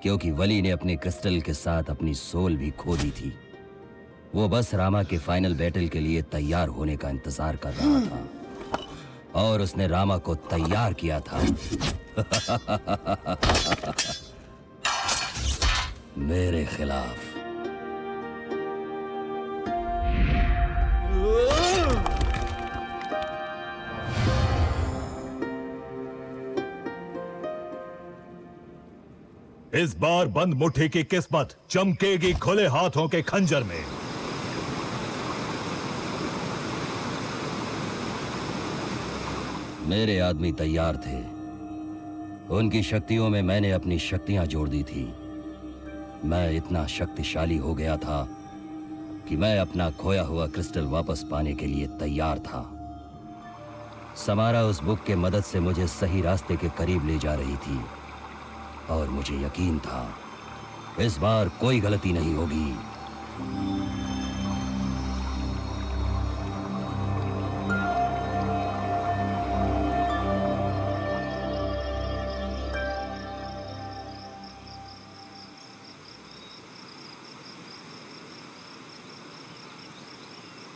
क्योंकि वली ने अपने क्रिस्टल के साथ अपनी सोल भी खो दी थी। वो बस रामा के फाइनल बैटल के लिए तैयार होने का इंतजार कर रहा था और उसने रामा को तैयार किया था मेरे खिलाफ। इस बार बंद मुट्ठी की किस्मत चमकेगी खुले हाथों के खंजर में। मेरे आदमी तैयार थे। उनकी शक्तियों में मैंने अपनी शक्तियां जोड़ दी थी। मैं इतना शक्तिशाली हो गया था कि मैं अपना खोया हुआ क्रिस्टल वापस पाने के लिए तैयार था। समारा उस बुक के मदद से मुझे सही रास्ते के करीब ले जा रही थी और मुझे यकीन था इस बार कोई गलती नहीं होगी।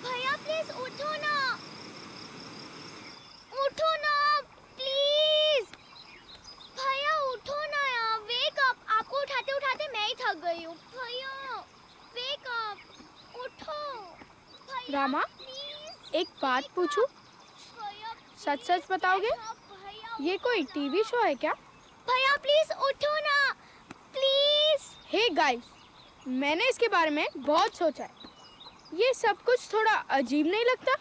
भैया प्लीज उठो ना, उठो ना प्लीज। भैया उठो ना यार, वेक अप। आपको उठाते उठाते मैं ही थक गई हूँ। भैया वेक अप, उठो। रामा, एक बात पूछूं? सच सच बताओगे? ये कोई टीवी शो है क्या? भैया प्लीज उठो ना, प्लीज। हे गाइस, मैंने इसके बारे में बहुत सोचा है। ये सब कुछ थोड़ा अजीब नहीं लगता?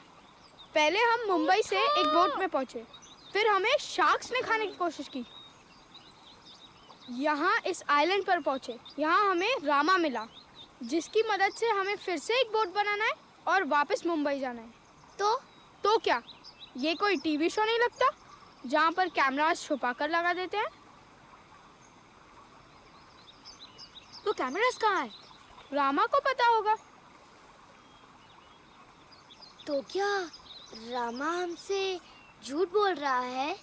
पहले हम मुंबई से एक बोट में पहुंचे, फिर हमें शार्क्स ने खाने की कोशिश की। यहाँ इस आइलैंड पर पहुंचे, यहाँ हमें रामा मिला, जिसकी मदद से हमें फिर से एक बोट बनाना है और वापस मुंबई जाना है। तो क्या ये कोई टीवी शो नहीं लगता जहाँ पर कैमरास छुपा कर लगा देते हैं? तो कैमरास कहाँ है? रामा को पता होगा। तो क्या रामा हमसे झूठ बोल रहा है?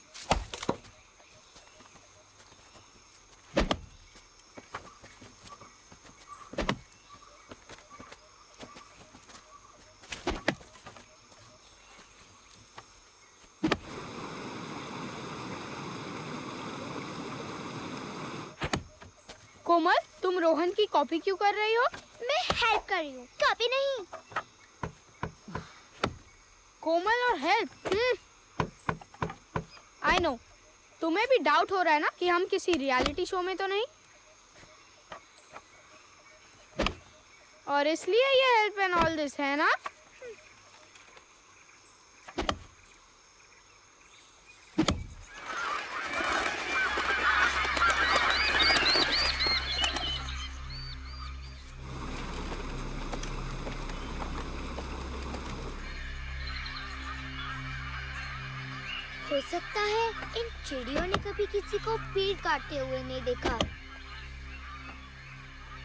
कोमल, तुम रोहन की कॉपी क्यों कर रही हो? मैं हेल्प कर रही हूँ, कॉपी नहीं। कोमल और हेल्प, आई नो। तुम्हें भी डाउट हो रहा है ना कि हम किसी रियलिटी शो में तो नहीं, और इसलिए ये हेल्प एंड ऑल दिस है ना? हो सकता है इन चिड़ियों ने कभी किसी को पेड़ काटते हुए नहीं देखा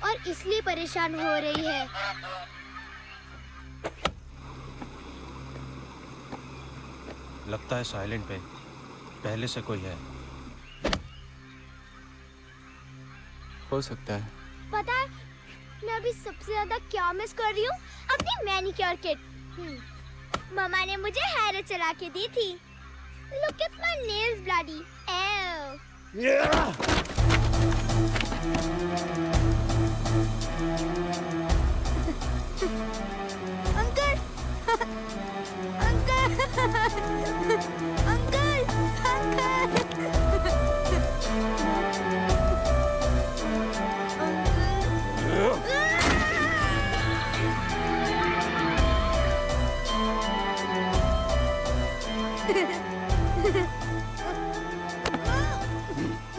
और इसलिए परेशान हो रही है। लगता है साइलेंट पे पहले से कोई है। हो सकता है। पता है मैं अभी सबसे ज्यादा क्या मिस कर रही हूँ? अपनी मैनिक्योर किट। मम्मा ने मुझे हेयर चला के दी थी। Look at my nails, bloody. Ew. Uncle,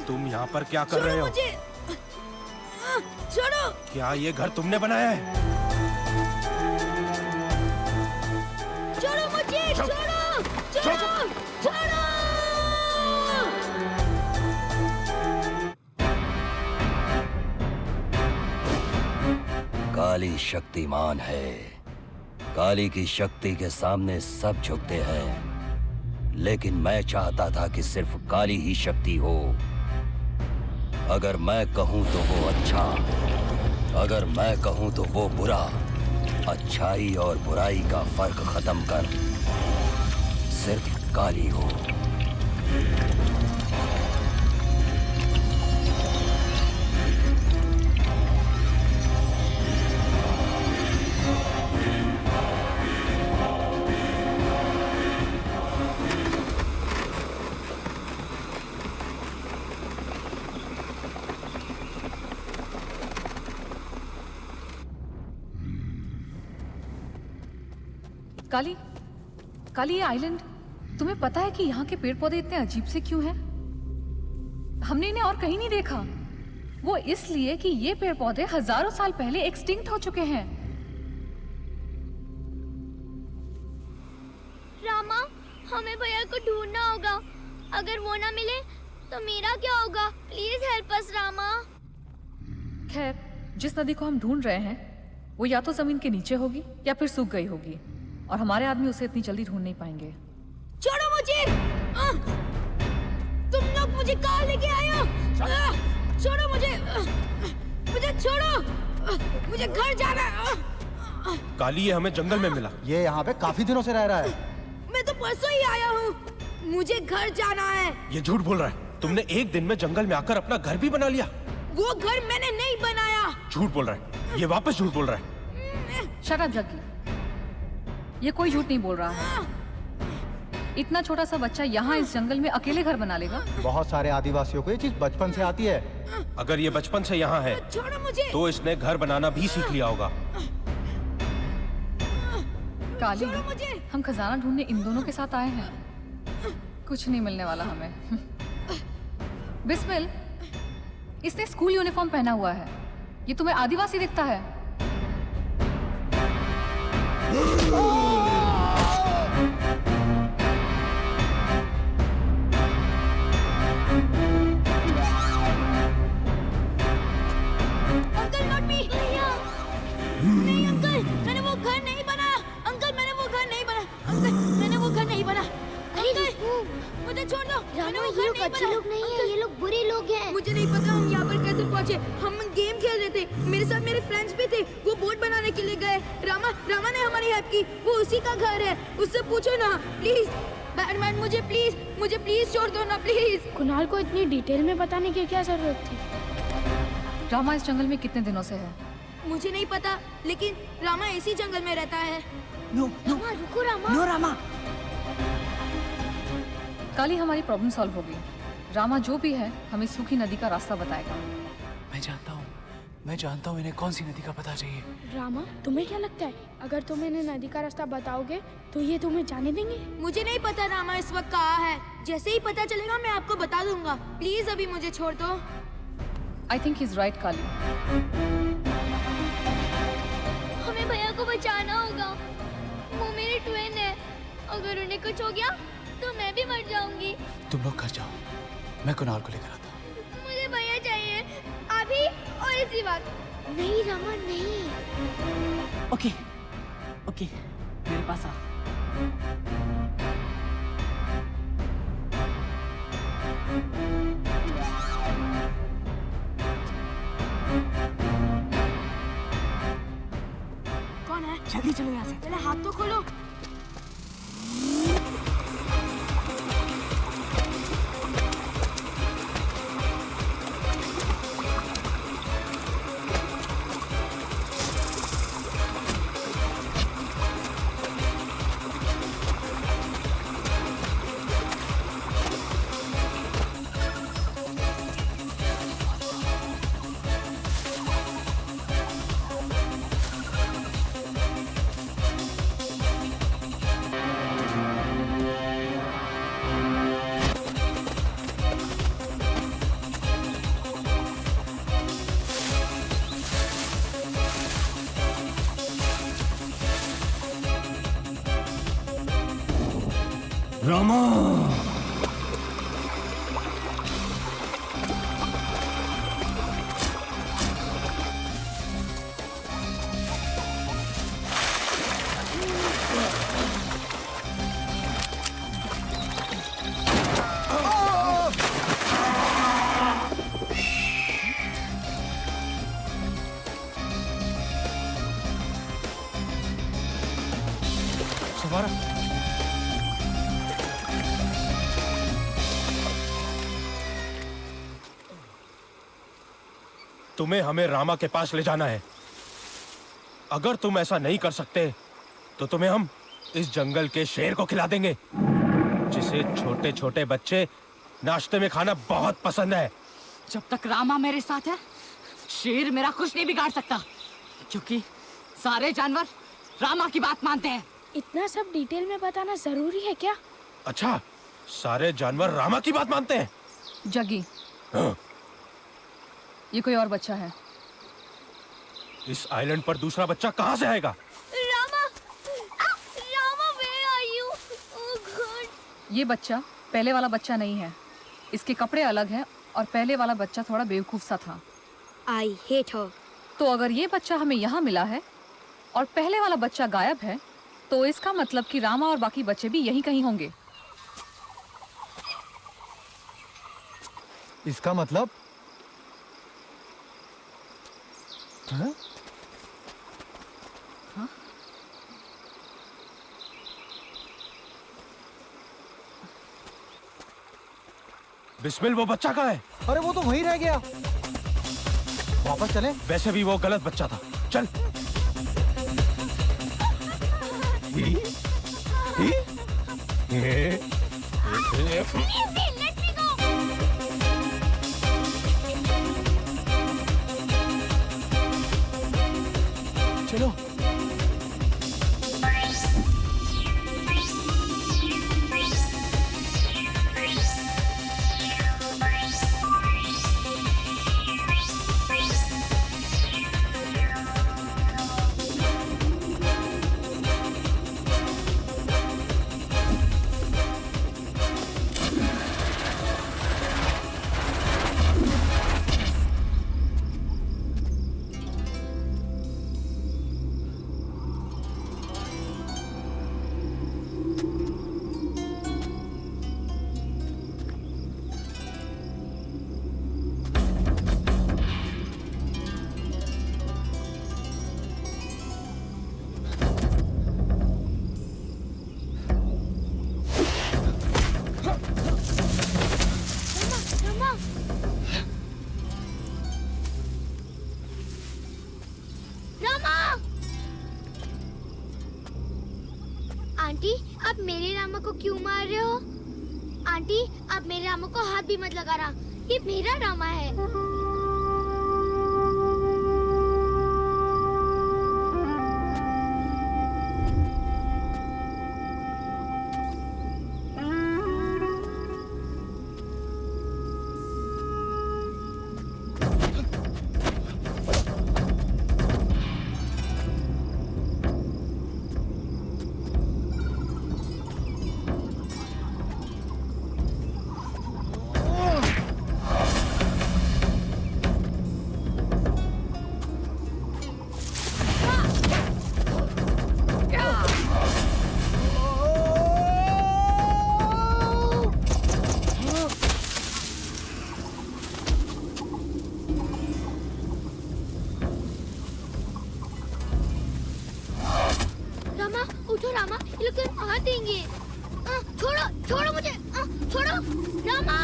तुम यहाँ पर क्या कर रहे हो? छोड़ो। क्या ये घर तुमने बनाया है? छोड़ो मुझे, छोड़ो। काली शक्तिमान है। काली की शक्ति के सामने सब झुकते हैं, लेकिन मैं चाहता था कि सिर्फ काली ही शक्ति हो। अगर मैं कहूं तो वो अच्छा, अगर मैं कहूं तो वो बुरा। अच्छाई और बुराई का फर्क खत्म कर सिर्फ काली हो। काली, काली, ये आइलैंड, तुम्हें पता है कि यहाँ के पेड़ पौधे इतने अजीब से क्यों हैं? हमने इन्हें और कहीं नहीं देखा। वो इसलिए कि ये पेड़ पौधे हजारों साल पहले एक्सटिंक्ट हो चुके हैं। रामा, हमें भैया को ढूंढना होगा। अगर वो ना मिले तो मेरा क्या होगा? Please help us Rama. खैर, जिस नदी को हम ढूंढ रहे हैं वो या तो जमीन के नीचे होगी या फिर सूख गई होगी, और हमारे आदमी उसे इतनी जल्दी ढूंढ नहीं पाएंगे। छोड़ो मुझे। तुम लोग मुझे कहाँ लेके आए हो? छोड़ो मुझे। मुझे छोड़ो। मुझे घर जाना है। काली ये हमें जंगल में मिला। ये यहाँ पे काफी दिनों से रह रहा है। मैं तो परसों ही आया हूँ। मुझे घर जाना है। ये झूठ बोल रहा है। तुमने एक दिन में जंगल में आकर अपना घर भी बना लिया। वो घर मैंने नहीं बनाया। झूठ बोल रहा है। ये वापस झूठ बोल रहा है। शट अप जग्गी, ये कोई झूठ नहीं बोल रहा है। इतना छोटा सा बच्चा यहाँ इस जंगल में अकेले घर बना लेगा? बहुत सारे आदिवासियों को ये चीज बचपन से आती है। अगर ये बचपन से यहाँ है छोड़ो मुझे। तो इसने घर बनाना भी सीख लिया होगा। काली, हम खजाना ढूंढने इन दोनों के साथ आए हैं। कुछ नहीं मिलने वाला हमें। बिस्मिल, इसने स्कूल यूनिफॉर्म पहना हुआ है। ये तुम्हें आदिवासी दिखता है? Uncle not me. नहीं अंकल, मैंने वो घर नहीं बनाया। अंकल मैंने वो घर नहीं बनाया। अंकल मैंने वो घर नहीं बनाया। अंकल मुझे छोड़ दो। मैंने वो घर नहीं बनाया। अच्छे लोग नहीं हैं, ये लोग बुरे लोग हैं। मुझे नहीं पता हम यहाँ पर कैसे पहुँचे। हम गेम खेल रहे थे, मेरे साथ मेरे फ्रेंड्स भी थे। वो बोट बनाने के लिए गए। रामा ने हमारी हेल्प की। वो उसी का घर है, उससे पूछो ना प्लीज। बैटमैन मुझे प्लीज छोड़ दो ना प्लीज। कुणाल को इतनी डिटेल में बताने की क्या जरूरत थी? रामा इस जंगल में कितने दिनों से है? मुझे नहीं पता, लेकिन रामा इसी जंगल में रहता है। रामा रुको रामा। नो रामा। काली, हमारी प्रॉब्लम सॉल्व होगी। रामा जो भी है हमें सूखी नदी का रास्ता बताएगा। मैं जानता हूँ इन्हें कौन सी नदी का पता चाहिए। रामा, तुम्हें क्या लगता है अगर तुम इन्हें नदी का रास्ता बताओगे तो ये तुम्हें जाने देंगे? मुझे नहीं पता रामा इस वक्त कहाँ है। जैसे ही पता चलेगा मैं आपको बता दूंगा। प्लीज अभी मुझे छोड़ दो। I think he is right Kali. हमें भैया को बचाना होगा। वो मेरे ट्विन है। अगर उन्हें कुछ हो गया तो मैं भी मर जाऊंगी। तुम लोग घर जाओ, मैं कुणाल को लेकर आता हूँ। मुझे भैया चाहिए अभी और इसी वक्त। नहीं रामा नहीं। ओके मेरे पास आ। कौन है? जल्दी चलो यहाँ से। पहले हाथ तो खोलो। रामा, सवारा तुम्हें हमें रामा के पास ले जाना है। अगर तुम ऐसा नहीं कर सकते तो तुम्हें हम इस जंगल के शेर को खिला देंगे, जिसे छोटे छोटे बच्चे नाश्ते में खाना बहुत पसंद है। जब तक रामा मेरे साथ है शेर मेरा कुछ नहीं बिगाड़ सकता, क्योंकि सारे जानवर रामा की बात मानते हैं। इतना सब डिटेल में बताना जरूरी है क्या? अच्छा, सारे जानवर रामा की बात मानते हैं? जगी, हाँ। ये कोई और बच्चा है। इस आइलैंड पर दूसरा बच्चा कहाँ से आएगा? Rama where are you? Oh God. ये बच्चा पहले वाला बच्चा नहीं है। इसके कपड़े अलग हैं और पहले वाला बच्चा थोड़ा बेवकूफ सा था। I hate her. तो अगर ये बच्चा हमें यहाँ मिला है और पहले वाला बच्चा गायब है, तो इसका मतलब कि रामा और बाकी बच्चे भी यहीं कहीं होंगे। इसका मतलब? हाँ? हाँ? बिस्मिल, वो बच्चा कहाँ है? अरे वो तो वहीं रह गया। वापस चलें? वैसे भी वो गलत बच्चा था। चल। चलो। रामा को क्यों मार रहे हो? आंटी, आप मेरे रामा को हाथ भी मत लगा रहा। ये मेरा रामा है। उठो रामा, ये लोग तुम्हें मार देंगे। छोड़ो, छोड़ो मुझे, छोड़ो रामा।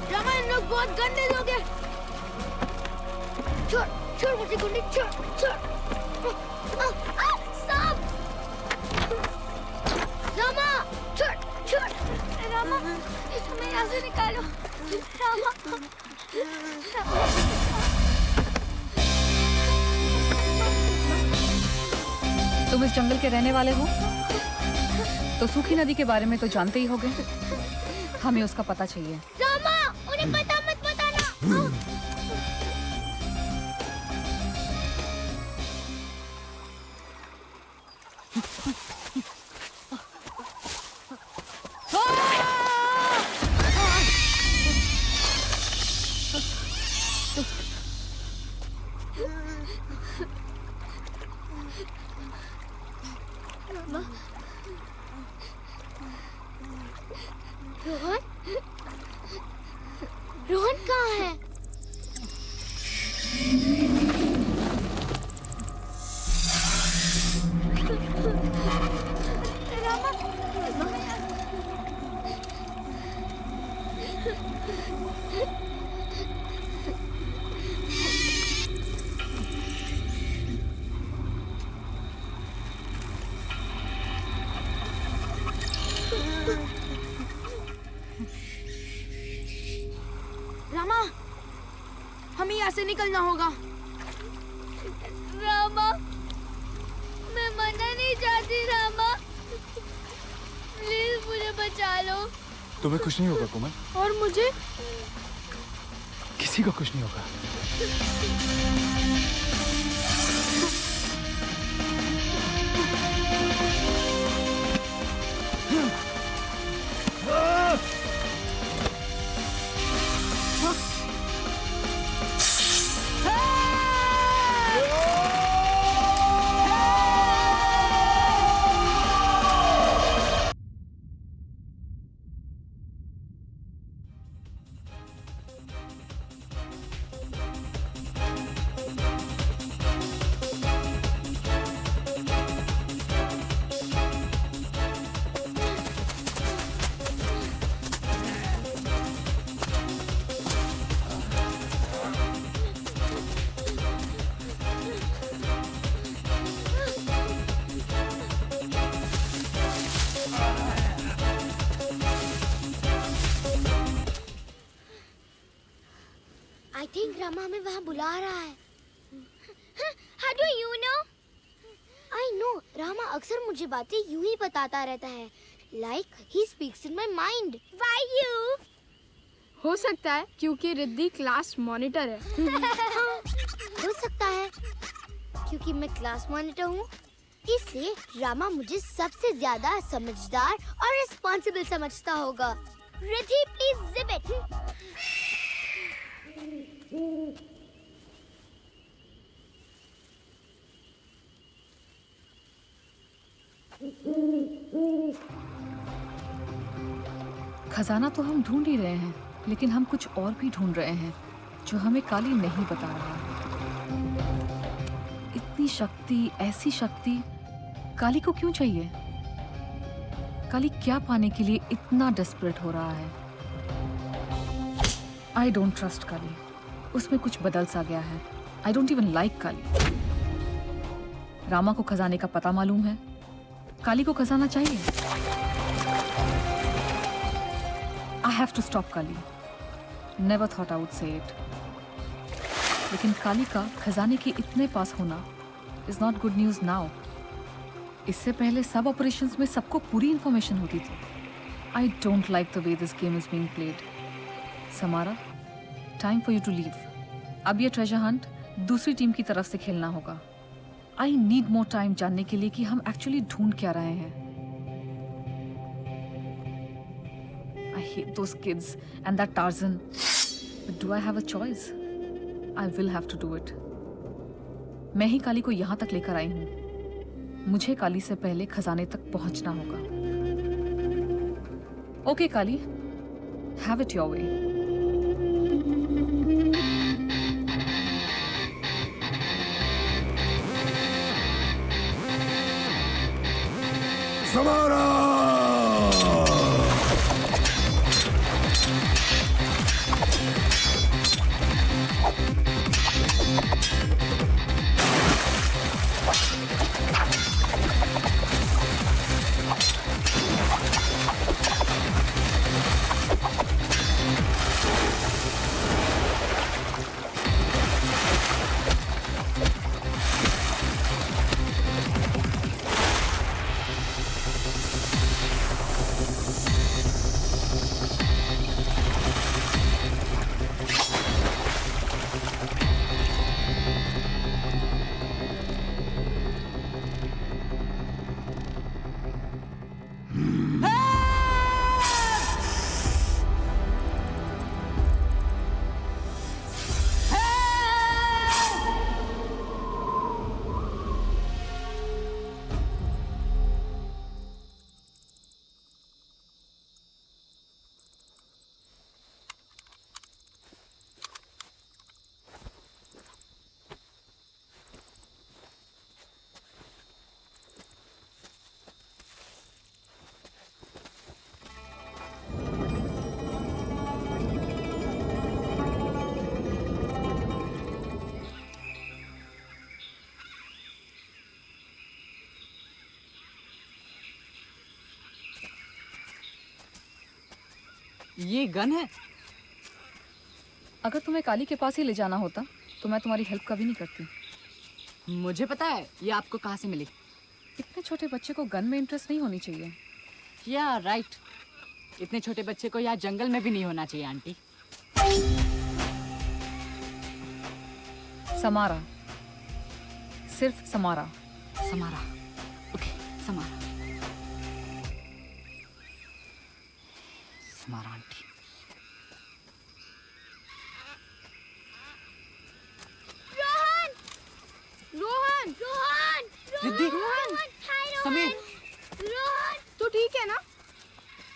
रामा, इन लोग बहुत गंदे लोग हैं। छोड़, छोड़ मुझे गुंडे, छोड़, छोड़। सांप! रामा, छोड़, छोड़। रामा, इस हमें यहाँ से निकालो। रामा, तुम इस जंगल के रहने वाले हो तो सूखी नदी के बारे में तो जानते ही होगे। हमें उसका पता चाहिए। रामा, उन्हें पता मत बताना। रोहन? रोहन कहाँ है? रामा, रामा, हमें यहाँ से निकलना होगा। रामा, मैं मरना नहीं चाहती। रामा, प्लीज मुझे बचा लो। तुम्हें कुछ नहीं होगा कोमल। और मुझे? किसी को कुछ नहीं होगा। I think रामा हमें वहाँ बुला रहा है। How do you know? I know. Rama अक्सर मुझे बातें यूं ही बताता रहता है। Like he speaks in my mind. Why you? हो सकता है क्योंकि रिद्धि क्लास मॉनिटर है। हो सकता है। क्योंकि मैं क्लास मॉनिटर हूँ, इसलिए रामा मुझे सबसे ज्यादा समझदार और रिस्पॉन्सिबल समझता होगा। Ready please zip it. खजाना तो हम ढूंढ ही रहे हैं, लेकिन हम कुछ और भी ढूंढ रहे हैं जो हमें काली नहीं बता रहा। इतनी शक्ति, ऐसी शक्ति काली को क्यों चाहिए? काली क्या पाने के लिए इतना डेस्परेट हो रहा है? आई डोंट ट्रस्ट काली। उसमें कुछ बदल सा गया है। आई डोंट इवन लाइक काली। रामा को खजाने का पता मालूम है, काली को खजाना चाहिए। I have to stop Kali. Never thought I would say it। लेकिन काली का खजाने के इतने पास होना is not good news now। इससे पहले सब ऑपरेशंस में सबको पूरी इंफॉर्मेशन होती थी। I don't like the way this game is being played। Samara, time for you to leave। अब ये ट्रेजर हंट दूसरी टीम की तरफ से खेलना होगा। I need more time जानने के लिए कि हम एक्चुअली ढूंढ क्या रहे हैं। I hate those kids and that Tarzan. But do I have a choice? I will have to do it. मैं ही काली को यहाँ तक लेकर आई हूँ। मुझे काली से पहले खजाने तक पहुँचना होगा। Okay Kali, have it your way। Samara! ये गन है? अगर तुम्हें काली के पास ही ले जाना होता तो मैं तुम्हारी हेल्प कभी नहीं करती। मुझे पता है ये आपको कहाँ से मिली। इतने छोटे बच्चे को गन में इंटरेस्ट नहीं होनी चाहिए। या राइट, इतने छोटे बच्चे को यहाँ जंगल में भी नहीं होना चाहिए आंटी। समारा, सिर्फ Samara. Samara, okay Samara. Samara aunty. Rohan! Rohan! Rohan! Riddhi! Rohan! Hi Rohan! Sameer! Rohan! तू ठीक है ना?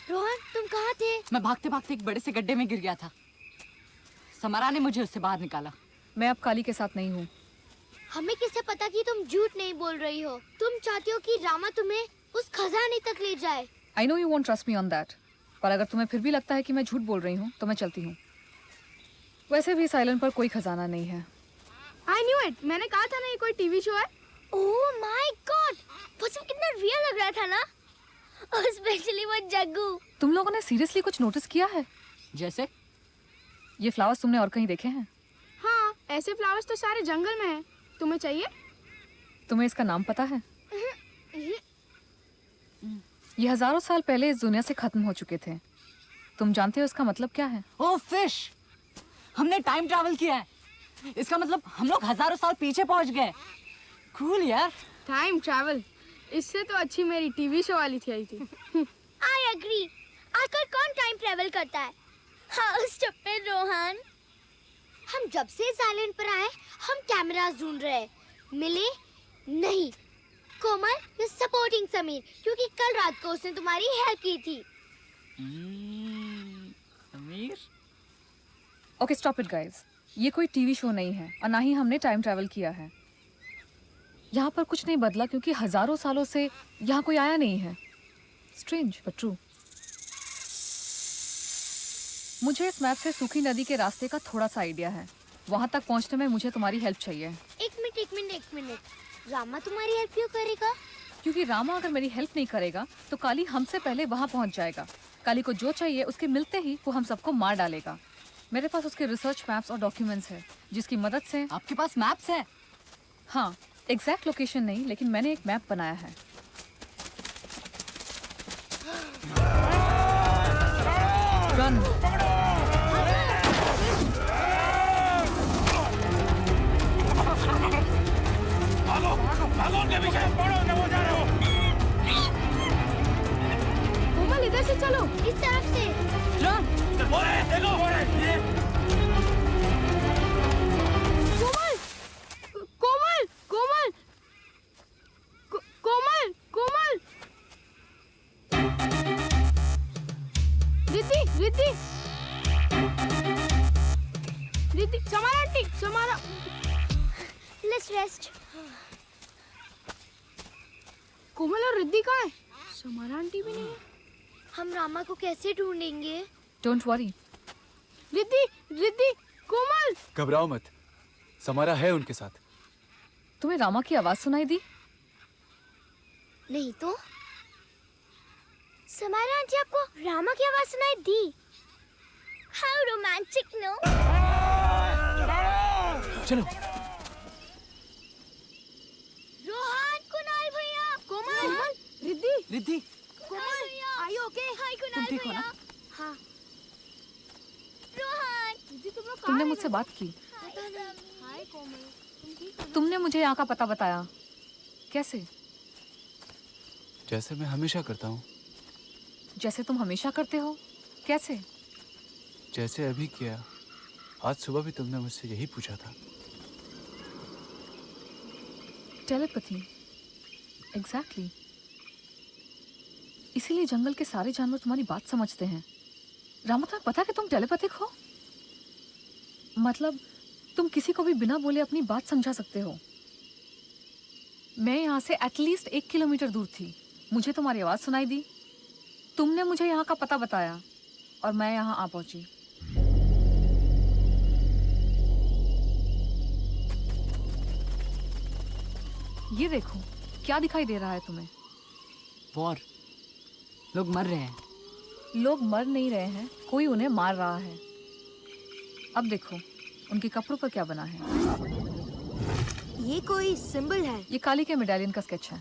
रोहन, तुम कहाँ थे? मैं भागते भागते एक बड़े से गड्ढे में गिर गया था। समारा ने मुझे उससे बाहर निकाला। मैं अब काली के साथ नहीं हूँ। हमें कैसे पता कि तुम झूठ नहीं बोल रही हो? तुम चाहती हो कि रामा तुम्हें उस खजाने तक ले जाए। I know you won't trust me on that, पर अगर तुम्हें फिर भी लगता है कि मैं झूठ बोल रही हूँ तो मैं चलती हूँ। वैसे भी इस आइलैंड पर कोई खजाना नहीं है। I knew it। मैंने कहा था ना ये कोई टीवी शो है। ओह माय गॉड, वो सब कितना रियल लग रहा था ना, और स्पेशली वो जग्गू। तुम लोगों ने सीरियसली कुछ नोटिस किया है? जैसे? ये फ्लावर्स तुमने और कहीं देखे हैं? हाँ, ऐसे फ्लावर्स तो सारे जंगल में हैं। तुम्हें चाहिए? तुम्हें इसका नाम पता है? ये हजारों साल पहले इस दुनिया से खत्म हो चुके थे। तुम जानते हो इसका मतलब क्या है? ओह फिश, हमने टाइम ट्रैवल किया है। इसका मतलब हम लोग हजारों साल पीछे पहुंच गए। कूल यार। टाइम ट्रैवल, इससे तो अच्छी मेरी टीवी शो वाली थी थी। I agree. आजकल कौन टाइम ट्रैवल करता है? हाँ स्टूपिड रोहन। हम जब से इस आइलैंड पर आए हम कैमरास ढूंढ रहे हैं, मिले नहीं। कोमल मैं सपोर्टिंग समीर क्योंकि कल रात को उसने तुम्हारी हेल्प की थी। Sameer? Okay stop it guys, ये कोई टीवी शो नहीं है और ना ही हमने टाइम ट्रैवल किया है। यहाँ पर कुछ नहीं बदला क्योंकि हजारों सालों से यहाँ कोई आया नहीं है। Strange but true. मुझे इस मैप से सूखी नदी के रास्ते का थोड़ा सा आइडिया है। वहाँ तक पहुँचने में मुझे तुम्हारी हेल्प चाहिए। एक मिनट। रामा तुम्हारी हेल्प क्यों करेगा? क्योंकि रामा अगर मेरी हेल्प नहीं करेगा तो काली हमसे पहले वहाँ पहुँच जाएगा। काली को जो चाहिए उसके मिलते ही वो हम सबको मार डालेगा। मेरे पास उसके रिसर्च मैप्स और डॉक्यूमेंट्स है जिसकी मदद से। आपके पास मैप्स है? हाँ, एग्जैक्ट लोकेशन नहीं लेकिन मैंने एक मैप बनाया है। रन। भागो उनके पीछे, पकड़ो उन्हें, वो जा रहे हो। कोमल इधर से चलो, इस तरफ से। रन। देखो Komal. Riddhi, Samara aunty, Samara. Let's rest. Komal और रिद्धि कहाँ है? समारा आंटी भी नहीं है। हम रामा को कैसे ढूंढेंगे? Don't worry. रिद्धि, कोमल। घबराओ मत, समारा है उनके साथ। तुम्हें रामा की आवाज सुनाई दी? नहीं तो। समारा आंटी आपको रामा की आवाज सुनाई दी? How romantic no. चलो। रोहन, कुणाल भैया। कोमल, रिद्धि। कोमल, आर यू ओके? हाय कुणाल ठीक हो भैया। ना? हाँ। रोहन, रिद्धि तुम लोग तुमने मुझसे बात की? हाय कोमल, तुम ठीक हो? तुमने मुझे यहाँ का पता बताया कैसे? जैसे मैं हमेशा करता हूँ। जैसे तुम हमेशा करते हो? कैसे? जैसे अभी किया। आज सुबह भी तुमने मुझसे यही पूछा था। Telepathy, exactly. इसीलिए जंगल के सारे जानवर तुम्हारी बात समझते हैं। रामा, तुम्हें पता है कि तुम टेलीपैथिक हो? मतलब तुम किसी को भी बिना बोले अपनी बात समझा सकते हो। मैं यहाँ से एटलीस्ट 1 किलोमीटर दूर थी, मुझे तुम्हारी आवाज सुनाई दी, तुमने मुझे यहाँ का पता बताया और मैं यहाँ आ पहुंची। ये देखो, क्या दिखाई दे रहा है तुम्हें? वॉर। लोग मर रहे हैं। लोग मर नहीं रहे हैं, कोई उन्हें मार रहा है। अब देखो उनके कपड़ों पर क्या बना है। ये कोई सिंबल है? ये काली के मेडालियन का स्केच है।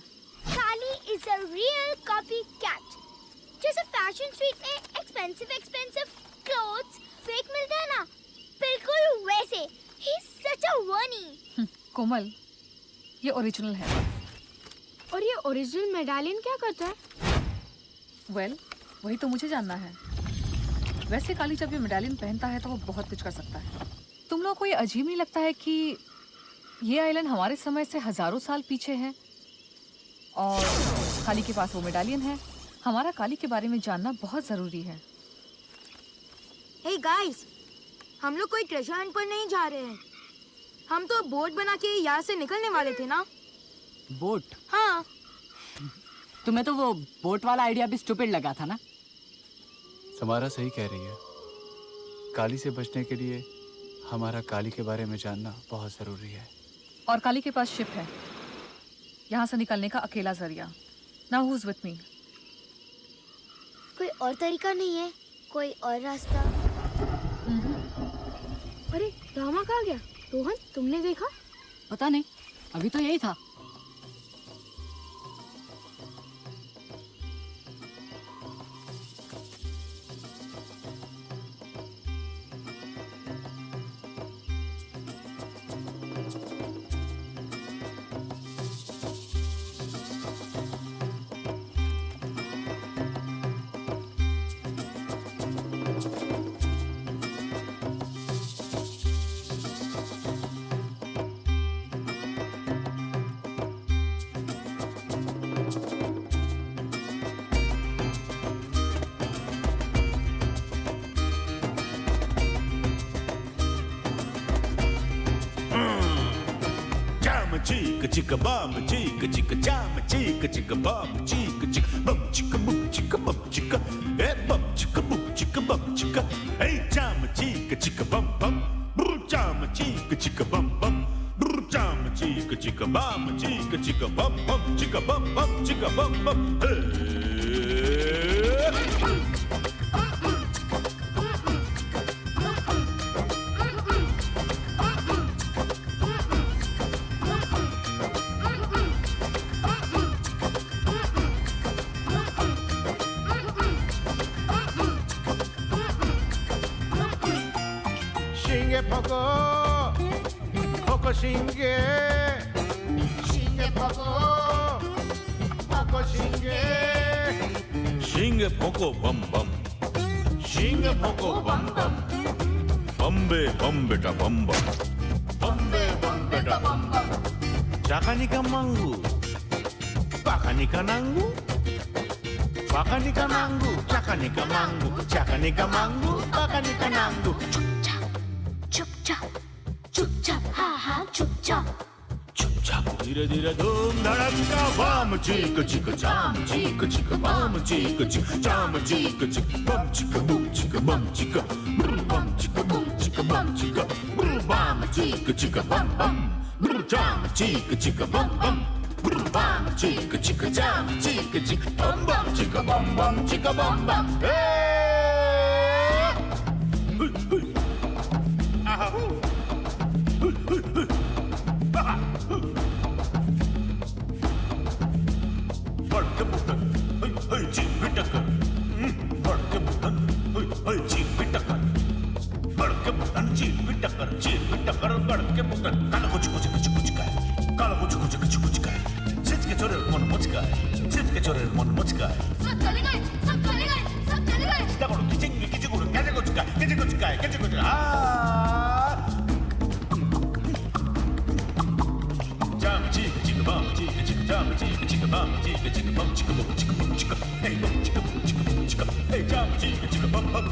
काली इज अ रियल कॉपीकैट। जैसे फैशन स्ट्रीट में एक्सपेंसिव क्लोथ्स फेक मिलते हैं ना, बिल्कुल वैसे। ही इज सच अ वनी। कोमल, ये ओरिजिनल है। और ये ओरिजिनल मेडालियन क्या करता है? वेल, वही तो मुझे जानना है। वैसे काली जब ये मेडालियन पहनता है तो वो बहुत कुछ कर सकता है। तुम लोगों को ये अजीब नहीं लगता है कि ये आइलैंड हमारे समय से हजारों साल पीछे है और काली के पास वो मेडालियन है? हमारा काली के बारे में जानना बहुत जरूरी है। हे गाइस, हम लोग कोई ट्रेजर हंट पर नहीं जा रहे हैं। हम तो बोट बना के यहाँ से निकलने वाले थे ना। बोट? हाँ। तुम्हें तो वो बोट वाला आइडिया भी स्टूपिड लगा था ना? समारा सही कह रही है। काली से बचने के लिए हमारा काली के बारे में जानना बहुत जरूरी है। और काली के पास शिप है, यहाँ से निकलने का अकेला जरिया। Now who is with me? कोई और तरीका नहीं है? कोई और रास्ता? अरे रामा कहाँ गया? रोहन, तुमने देखा? पता नहीं, अभी तो यही था। chicka chicka bum chicka chicka jam chicka chicka bum chicka chicka bum chicka boom chicka bum chicka hey bum chicka boom chicka bum chicka hey jam chicka chicka bum bum jam chicka chicka bum bum jam chicka chicka bum chicka chicka bum bum chicka bum bum chicka bum bum hey Shinge, shinge poko, poko shinge. Shinge poko bum bum, shinge poko bum bum, bumbe bum beta bum bum, bumbe bum beta bum bum. Chakanika mangu, pakanika nangu, pakanika nangu, chakanika mangu, chakanika mangu, pakanika nangu. Chup chap, chup chap, ha ha, chup chap. धीरे धीरे धूम धड़का बम चीक चीक जाम चीक चीक बम चीक चीक जाम चीक चीक बम चीक बूम चीक बम चीक बम चीक बूम चीक बम चीक बम चीक चीक बम बम जाम चीक चीक बम बम बम चीक चीक जाम चीक चीक बम बम चीक बम चीक बम बम बड़के बुतन जी बिटकर बड़के बुतन जी बिटकर बड़के बुतन जी बिटकर बड़के बुतन काला कुछ कुछ कुछ कुछ का काला कुछ कुछ कुछ कुछ का सिच के चोरे मन मुझ का सिच के चोरे मन मुझ का सब चले गए सब चले गए सब चले गए देखो किचिंग किचिंग कैसे कुछ का कैसे कुछ का कैसे कुछ Jam chicka chicka bum chicka chicka jam chicka chicka bum chicka chicka bum chicka bum chicka bum chicka hey bum chicka bum chicka bum chicka hey jam chicka chicka bum bum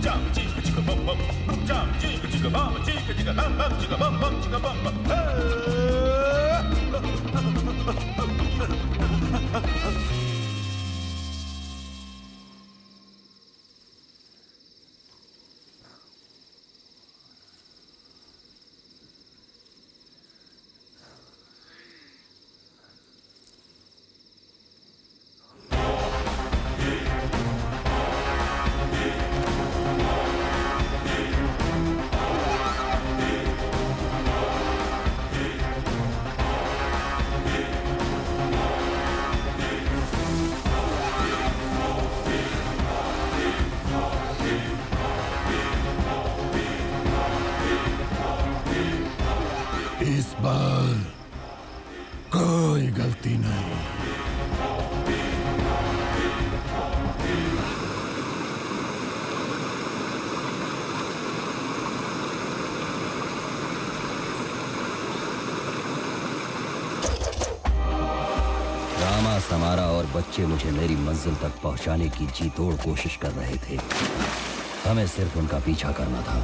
jam chicka chicka bum bum jam chicka chicka bum chicka chicka bum bum chicka bum bum chicka bum bum इस बार कोई गलती नहीं। रामा, समारा और बच्चे मुझे मेरी मंजिल तक पहुंचाने की जी तोड़ कोशिश कर रहे थे। हमें सिर्फ उनका पीछा करना था।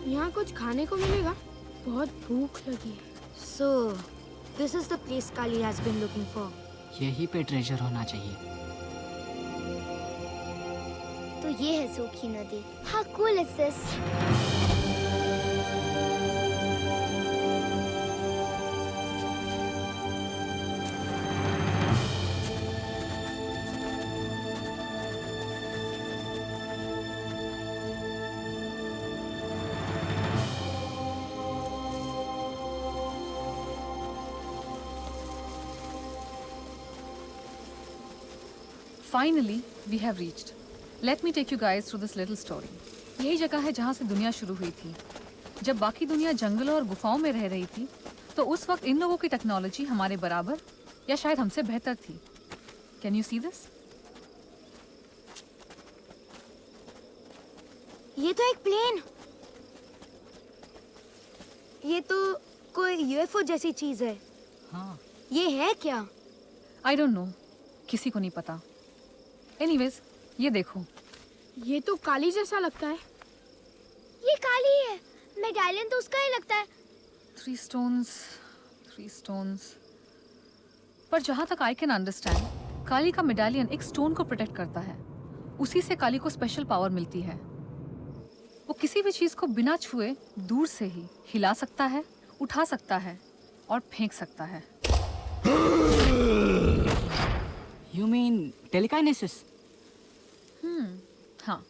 यहाँ कुछ खाने को मिलेगा? बहुत भूख लगी है। So, this is the place Kali has been looking for. यही पे ट्रेजर होना चाहिए। तो ये है सूखी नदी। How cool is this? Finally, we have reached. Let me take you guys through this little story. यही जगह है जहाँ से दुनिया शुरू हुई थी। जब बाकी दुनिया जंगलों और गुफाओं में रह रही थी, तो उस वक्त इन लोगों की टेक्नोलॉजी हमारे बराबर या शायद हमसे बेहतर थी। Can you see this? ये तो एक प्लेन। ये तो कोई यूएफओ जैसी चीज है। हाँ। ये है क्या? I don't know. किसी को नहीं पता। Anyways, ये देखो। ये तो काली जैसा लगता है। ये काली है। मेडालियन तो उसका ही लगता है। 3 stones। पर जहाँ तक I can understand, काली का मेडालियन एक स्टोन को प्रोटेक्ट करता है। उसी से काली को स्पेशल पावर मिलती है। वो किसी भी चीज को बिना छुए दूर से ही हिला सकता है, उठा सकता है और फेंक सकता है। You mean telekinesis? हाँ,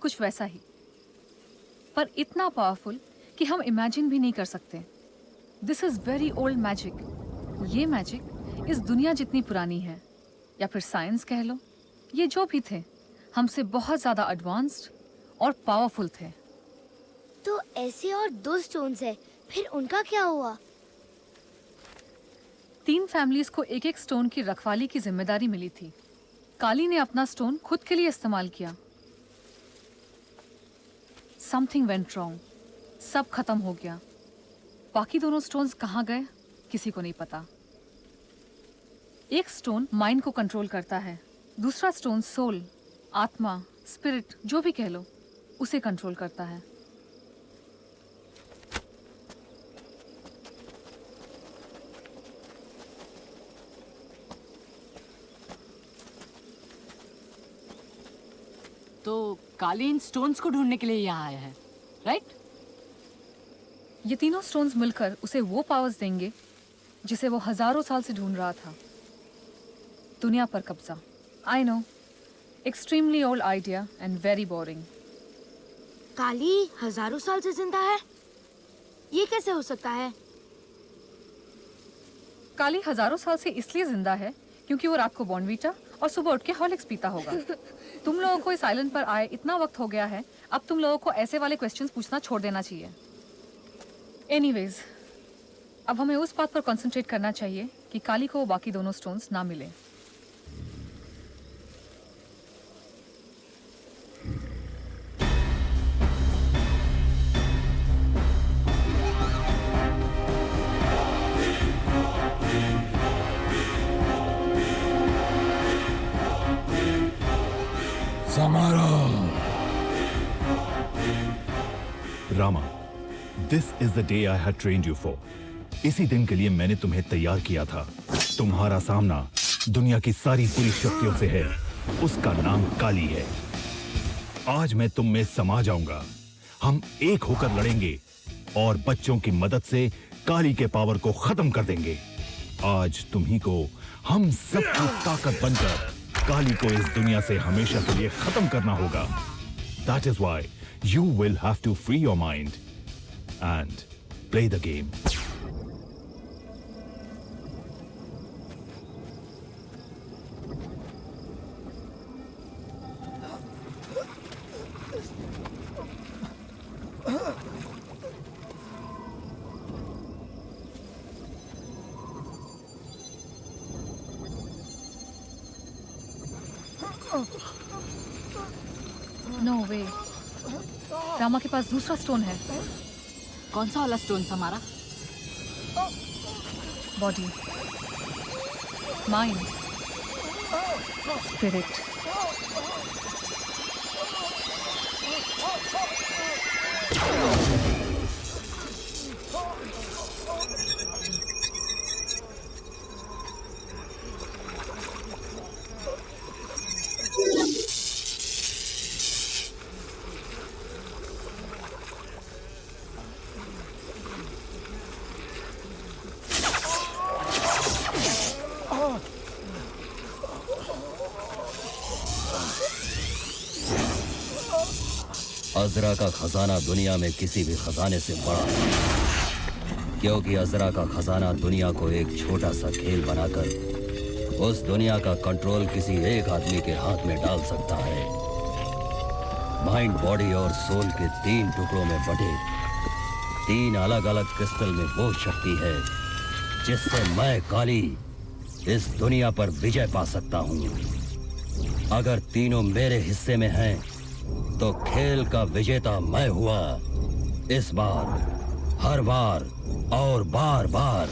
कुछ वैसा ही। पर इतना पावरफुल कि हम इमेजिन भी नहीं कर सकते। This is very old magic. ये मैजिक इस दुनिया जितनी पुरानी है, या फिर साइंस कह लो। ये जो भी थे, हमसे बहुत ज्यादा एडवांस्ड और पावरफुल थे। तो ऐसे और 2 स्टोन्स है, फिर उनका क्या हुआ? 3 फैमिलीज को एक एक स्टोन की रखवाली की जिम्मेदारी मिली थी। काली ने अपना स्टोन खुद के लिए इस्तेमाल किया। Something went wrong. सब खत्म हो गया। बाकी दोनों स्टोन्स कहाँ गए, किसी को नहीं पता। एक स्टोन माइंड को कंट्रोल करता है, दूसरा स्टोन सोल, आत्मा, स्पिरिट, जो भी कह लो, उसे कंट्रोल करता है। तो काली इन स्टोन्स को ढूंढने के लिए यहाँ आया है, राइट? ये तीनों स्टोन्स मिलकर उसे वो पावर्स देंगे जिसे वो हजारों साल से ढूंढ रहा था। दुनिया पर कब्जा। I know, extremely old idea and very boring. Kali हजारों साल से जिंदा है? ये कैसे हो सकता है? काली हजारों साल से इसलिए जिंदा है क्योंकि वो रात को बॉर्नवीटा और सुबह उठ के हॉर्लिक्स पीता होगा। तुम लोगों को इस आइलैंड पर आए इतना वक्त हो गया है, अब तुम लोगों को ऐसे वाले क्वेश्चंस पूछना छोड़ देना चाहिए। एनीवेज, अब हमें उस बात पर कंसंट्रेट करना चाहिए कि काली को वो बाकी दोनों स्टोन्स ना मिले। Rama, this is the day I had trained you for. इसी दिन के लिए मैंने तुम्हें तैयार किया था। तुम्हारा सामना दुनिया की सारी बुरी शक्तियों से है। उसका नाम काली है। आज मैं तुम में समा जाऊंगा। हम एक होकर लड़ेंगे और बच्चों की मदद से काली के पावर को खत्म कर देंगे। आज तुम्ही को हम सबकी ताकत बनकर काली को इस दुनिया से हमेशा के लिए खत्म करना होगा। That is why you will have to free your mind and play the game. No way, Rama के पास दूसरा स्टोन है। कौन सा वाला स्टोन हमारा? Body, mind, spirit. अजरा का खजाना दुनिया में किसी भी खजाने से बड़ा है, क्योंकि अजरा का खजाना दुनिया को एक छोटा सा खेल बनाकर उस दुनिया का कंट्रोल किसी एक आदमी के हाथ में डाल सकता है। माइंड, बॉडी और सोल के 3 टुकड़ों में बटे 3 अलग अलग क्रिस्टल में वो शक्ति है जिससे मैं काली इस दुनिया पर विजय पा सकता हूँ। अगर तीनों मेरे हिस्से में हैं, तो खेल का विजेता मैं हुआ। इस बार, हर बार और बार बार।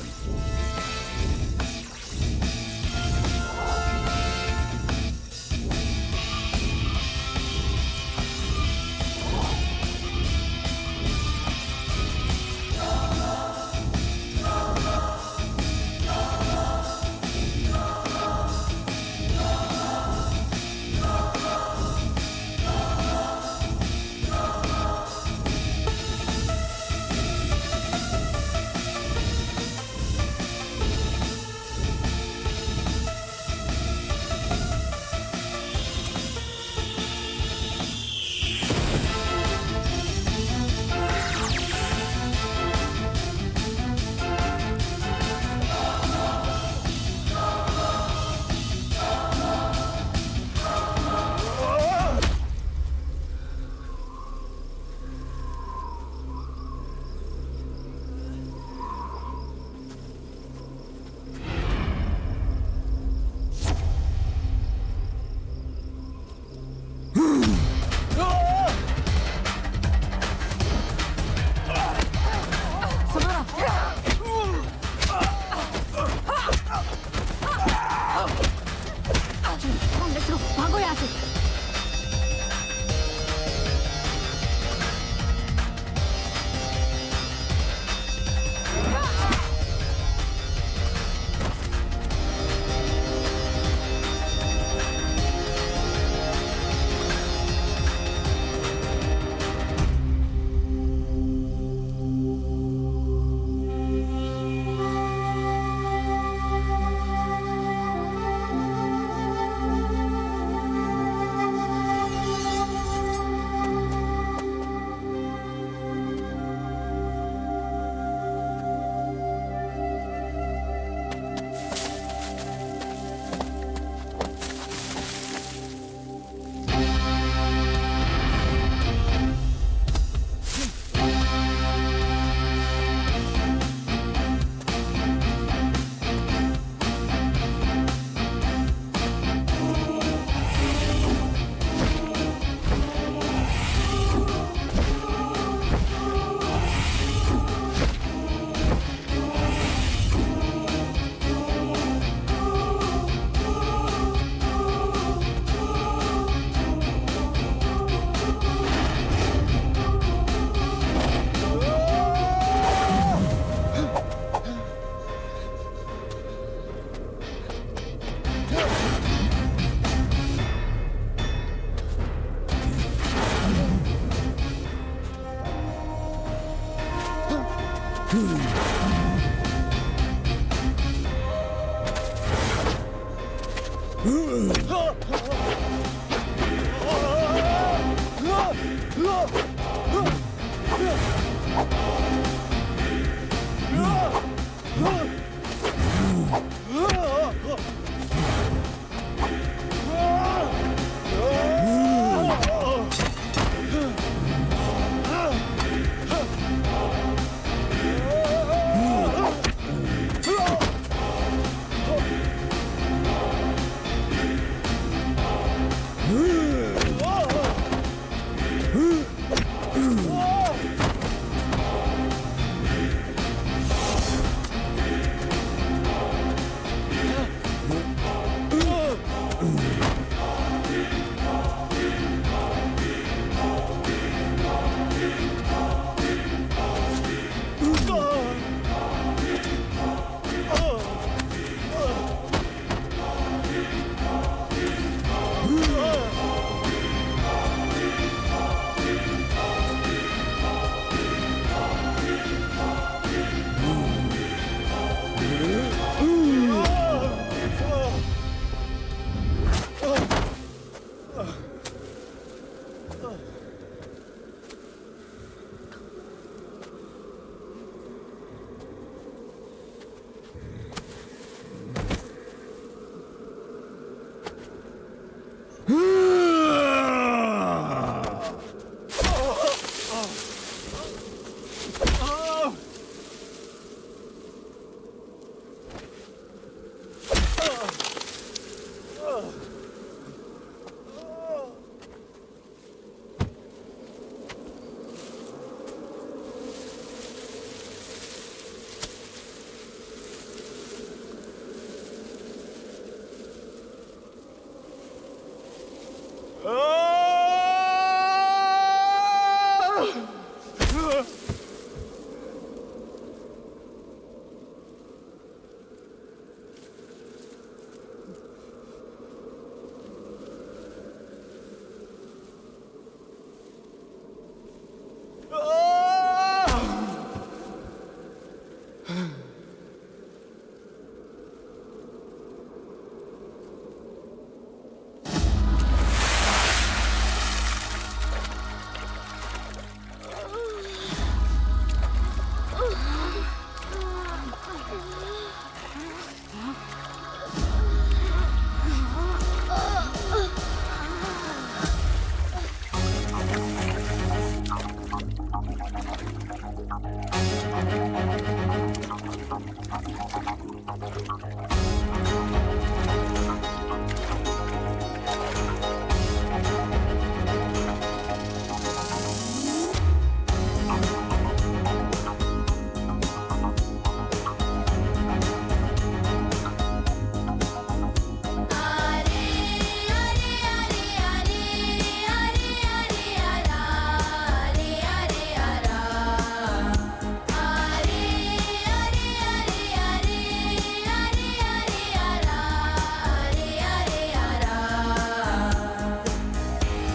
भागो यहाँ से।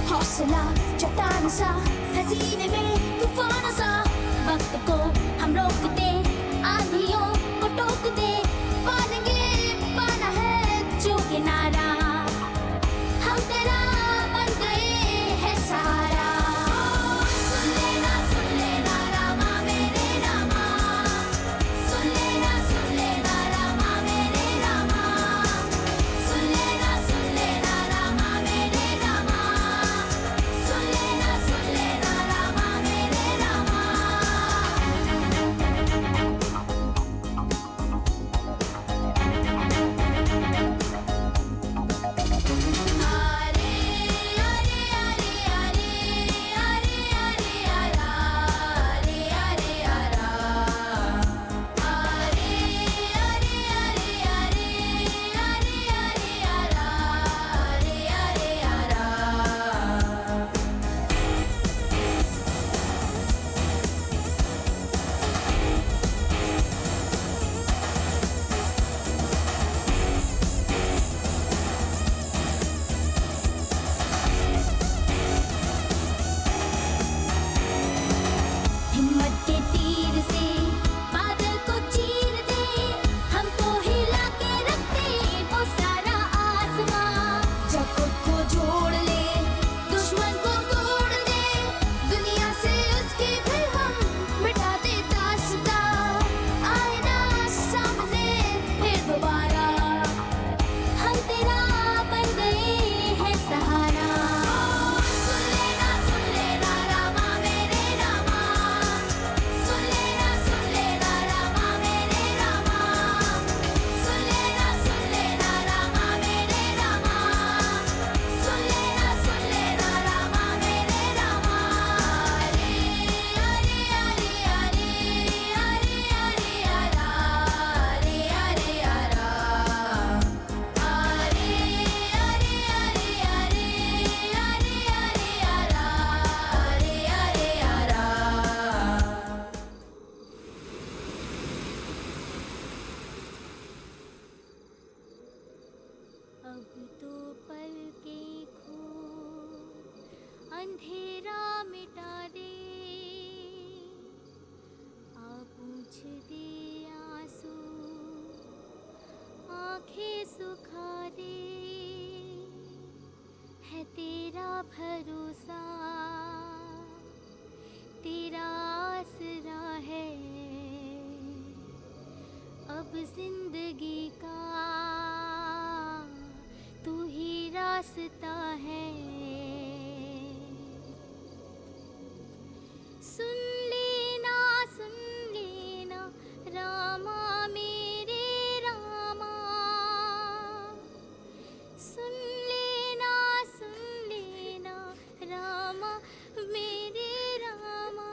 हौसला चट्टान सा हसीने में तूफान सा वक्त को हम रोक दे आंधियों को टोक दे पालेंगे पाना है जो किनारा हम तेरा बन गए हैं सहारा सुन लेना रामा मेरे रामा सुन लेना रामा मेरे रामा सुन लेना रामा मेरे रामा सुन लेना रामा मेरे रामा हिम्मत के तीर से बादल को चीर दे हमको हिला के रखते वो सारा आसमां जब खुद को जोड़ ले दुश्मन को तोड़ दे दुनिया से उसके फिर हम मिटा दे दास्तां आए ना सामने फिर दोबारा हम तेरा बन गए हैं सहारा सुन लेना रामा मेरे रामा सुन लेना रामा मेरे रामा सुन लेना रामा मेरे रामा सुन लेना रामा मेरे रामा अब तो पल के खो अंधेरा मिटा दे आ पूछ दे आंसू आंखें सुखा दे है तेरा भरोसा तेरा आसरा है अब जिंदगी का तू ही रास्ता है सुन लेना रामा मेरे रामा सुन लेना रामा मेरे रामा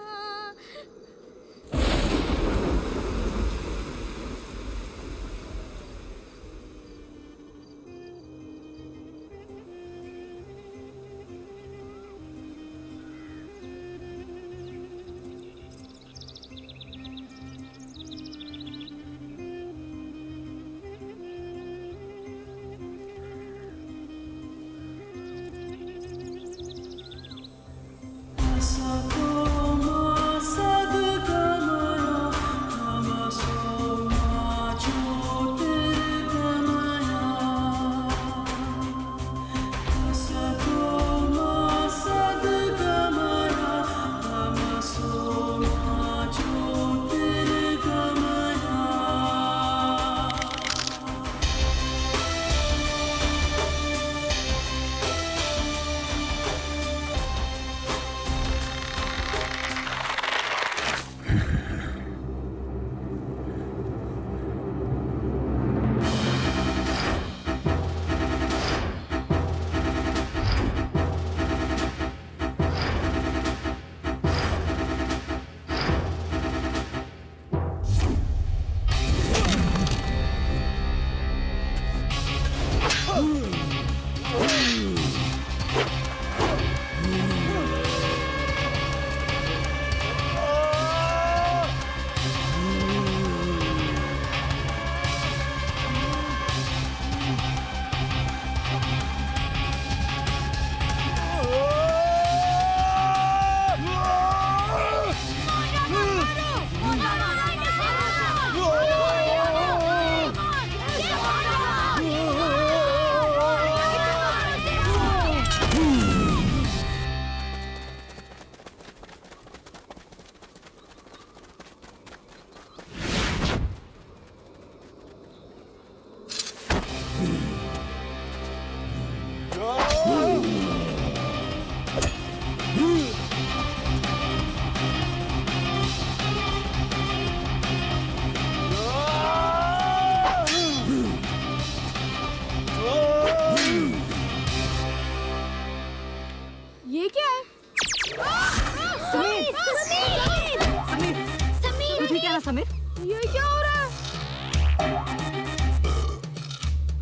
समीर? ये क्या हो रहा है?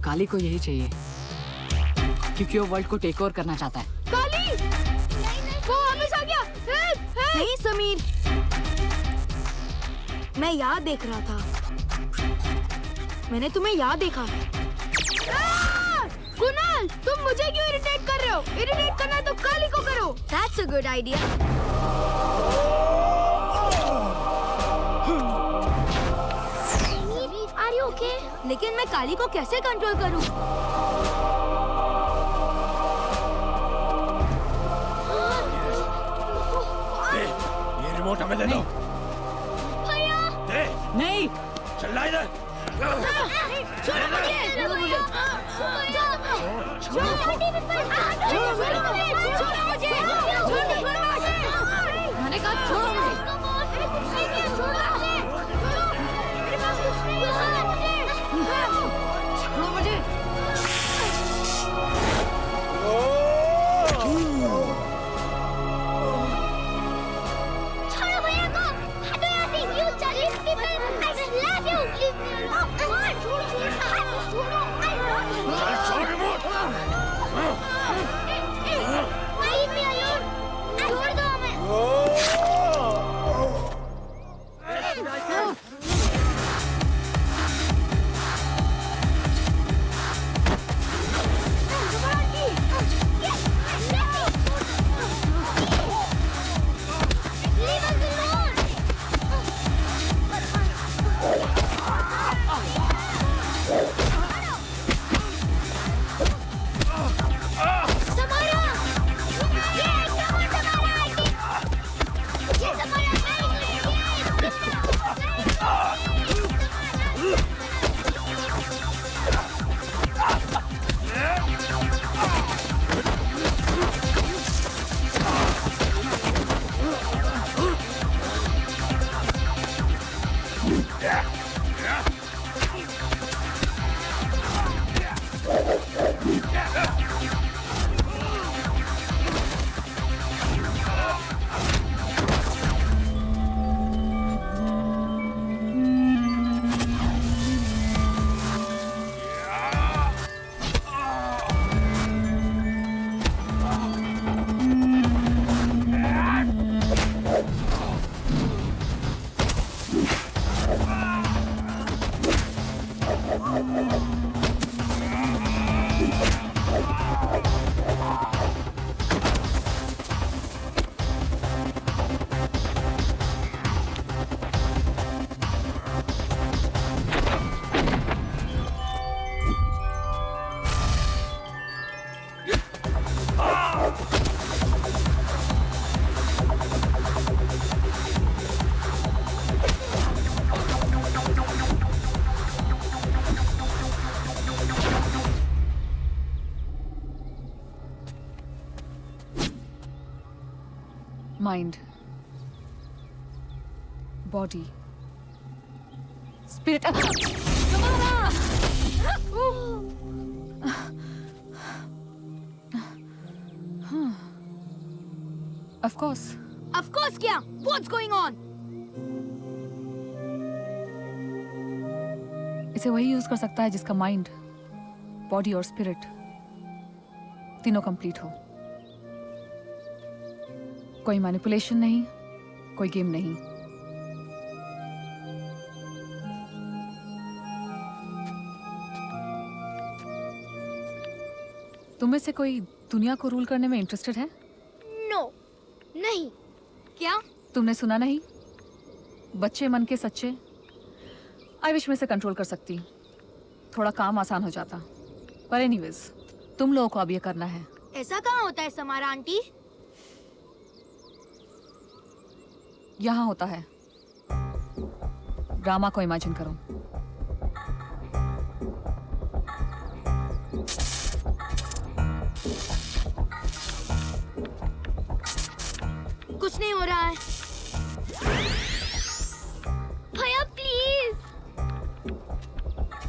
काली को यही चाहिए क्योंकि वो वर्ल्ड को टेक ओवर करना चाहता है। काली! वो वापस आ गया। नहीं समीर, मैं यहाँ देख रहा था। मैंने तुम्हें यहाँ देखा। कुणाल, तुम मुझे क्यों इरिटेट कर रहे हो? इरिटेट करना है तो काली को करो। That's a good idea. Are you okay? लेकिन मैं काली को कैसे कंट्रोल करूं? ये रिमोट हमें दे दो। भैया! दे। नहीं। चल ला इधर। छोड़ो मुझे! छोड़ो मुझे! छोड़ो मुझे! मैंने कहा छोड़ो मुझे। छोड़ो मुझे। छोड़ो भैया को! हटो यहाँ से! You Chinese people! I slap you! Leave me alone! Come on! छोड़ो! छोड़ रिमोट। Leave me alone! छोड़ दो हमें! Leave us alone! Samara! Yeah, come on, Samara! Mind, body, spirit. Of course. Of course क्या? What's going on? इसे वही यूज कर सकता है जिसका माइंड, बॉडी और स्पिरिट तीनों कंप्लीट हो। कोई मैनिपुलेशन नहीं, कोई गेम नहीं। तुम में से कोई दुनिया को रूल करने में इंटरेस्टेड है? नो, नहीं। क्या? तुमने सुना नहीं? बच्चे मन के सच्चे। आई विश में से कंट्रोल कर सकती, थोड़ा काम आसान हो जाता। पर एनीवेज, तुम लोगों को अब ये करना है। ऐसा कहाँ होता है समारा आंटी? यहाँ होता है। ड्रामा को इमेजिन करो। कुछ नहीं हो रहा है। भैया प्लीज।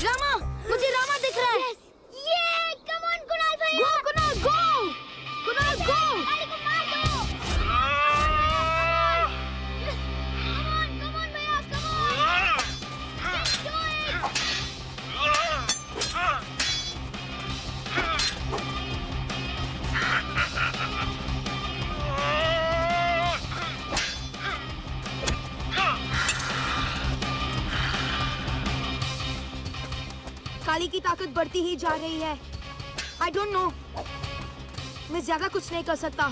रामा, मुझे रामा दिख रहा है। ये कम ऑन कुणाल भैया। गो कुणाल गो। कुणाल गो। काली को मार दो। कम ऑन भैया, कम ऑन। काली की ताकत बढ़ती ही जा रही है। I don't know. मैं ज्यादा कुछ नहीं कर सकता।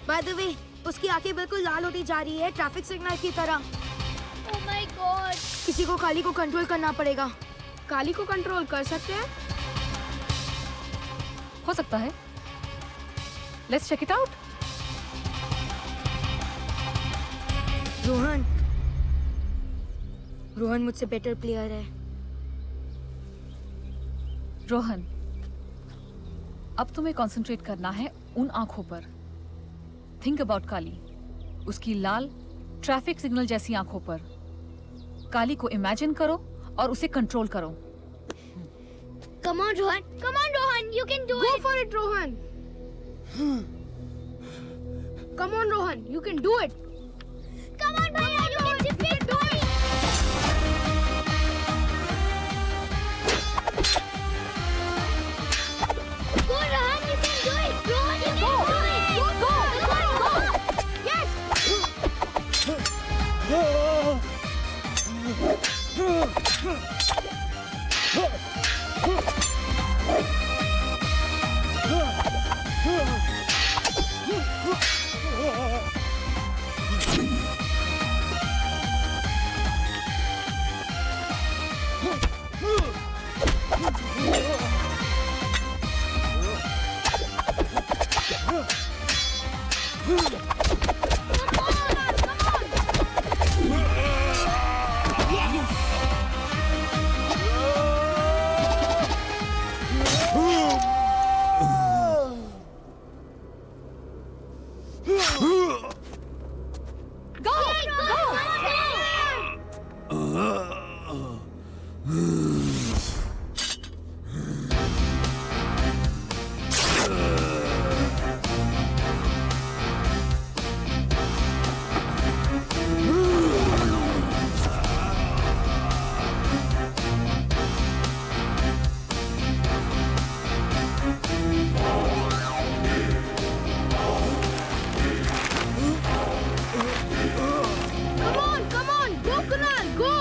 By the way, उसकी आंखें बिल्कुल लाल होती जा रही है, ट्रैफिक सिग्नल की तरह। Oh my God! किसी को काली को कंट्रोल करना पड़ेगा। काली को कंट्रोल कर सकते हैं? हो सकता है। Let's check it out. Rohan मुझसे बेटर प्लेयर है। रोहन, अब तुम्हें कंसंट्रेट करना है उन आंखों पर। थिंक अबाउट काली, उसकी लाल ट्रैफिक सिग्नल जैसी आंखों पर। काली को इमेजिन करो और उसे कंट्रोल करो। Come on, Rohan. Come on, Rohan. You can do Go it. for it, Rohan. Come on, Rohan. You can do it. Come on, Bhaiya. You can defeat Rohan. Go, Rohan. You can do it. Rohan, you can do it. Go. Come on, go. Yes. Come on. Go, Kunal. Go.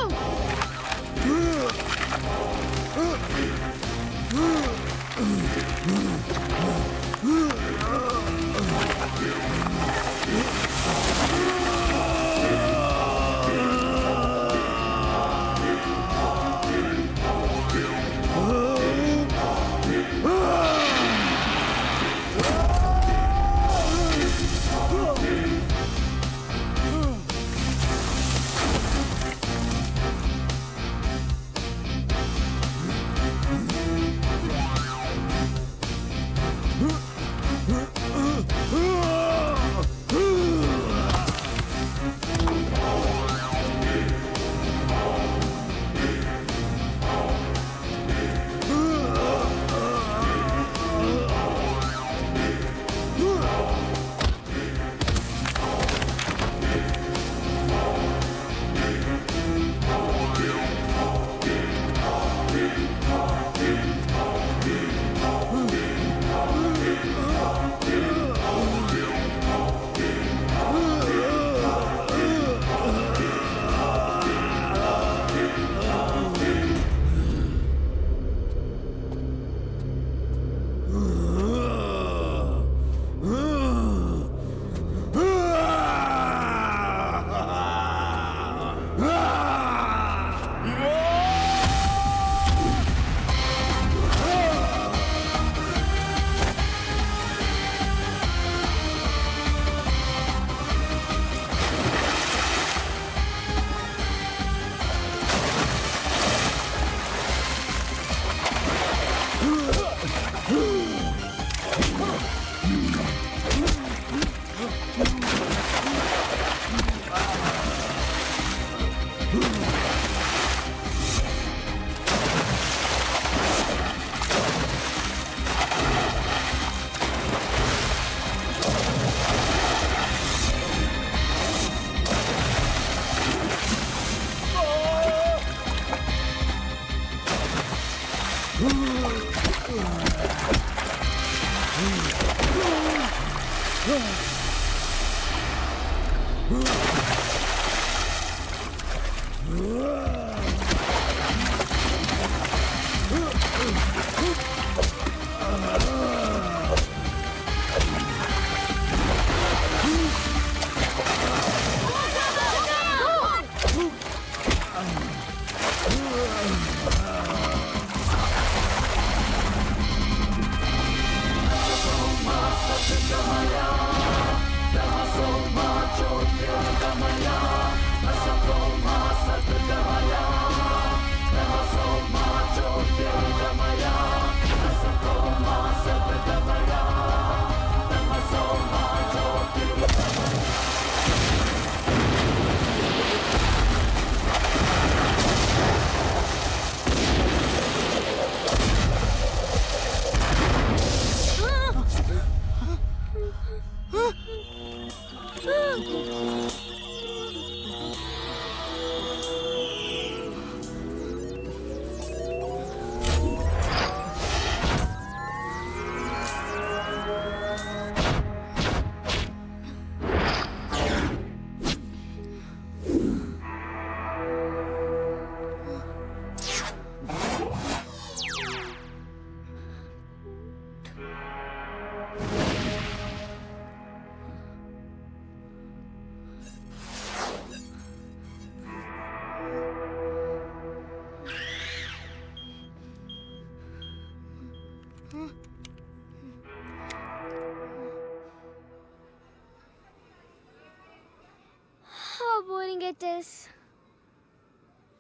Practice.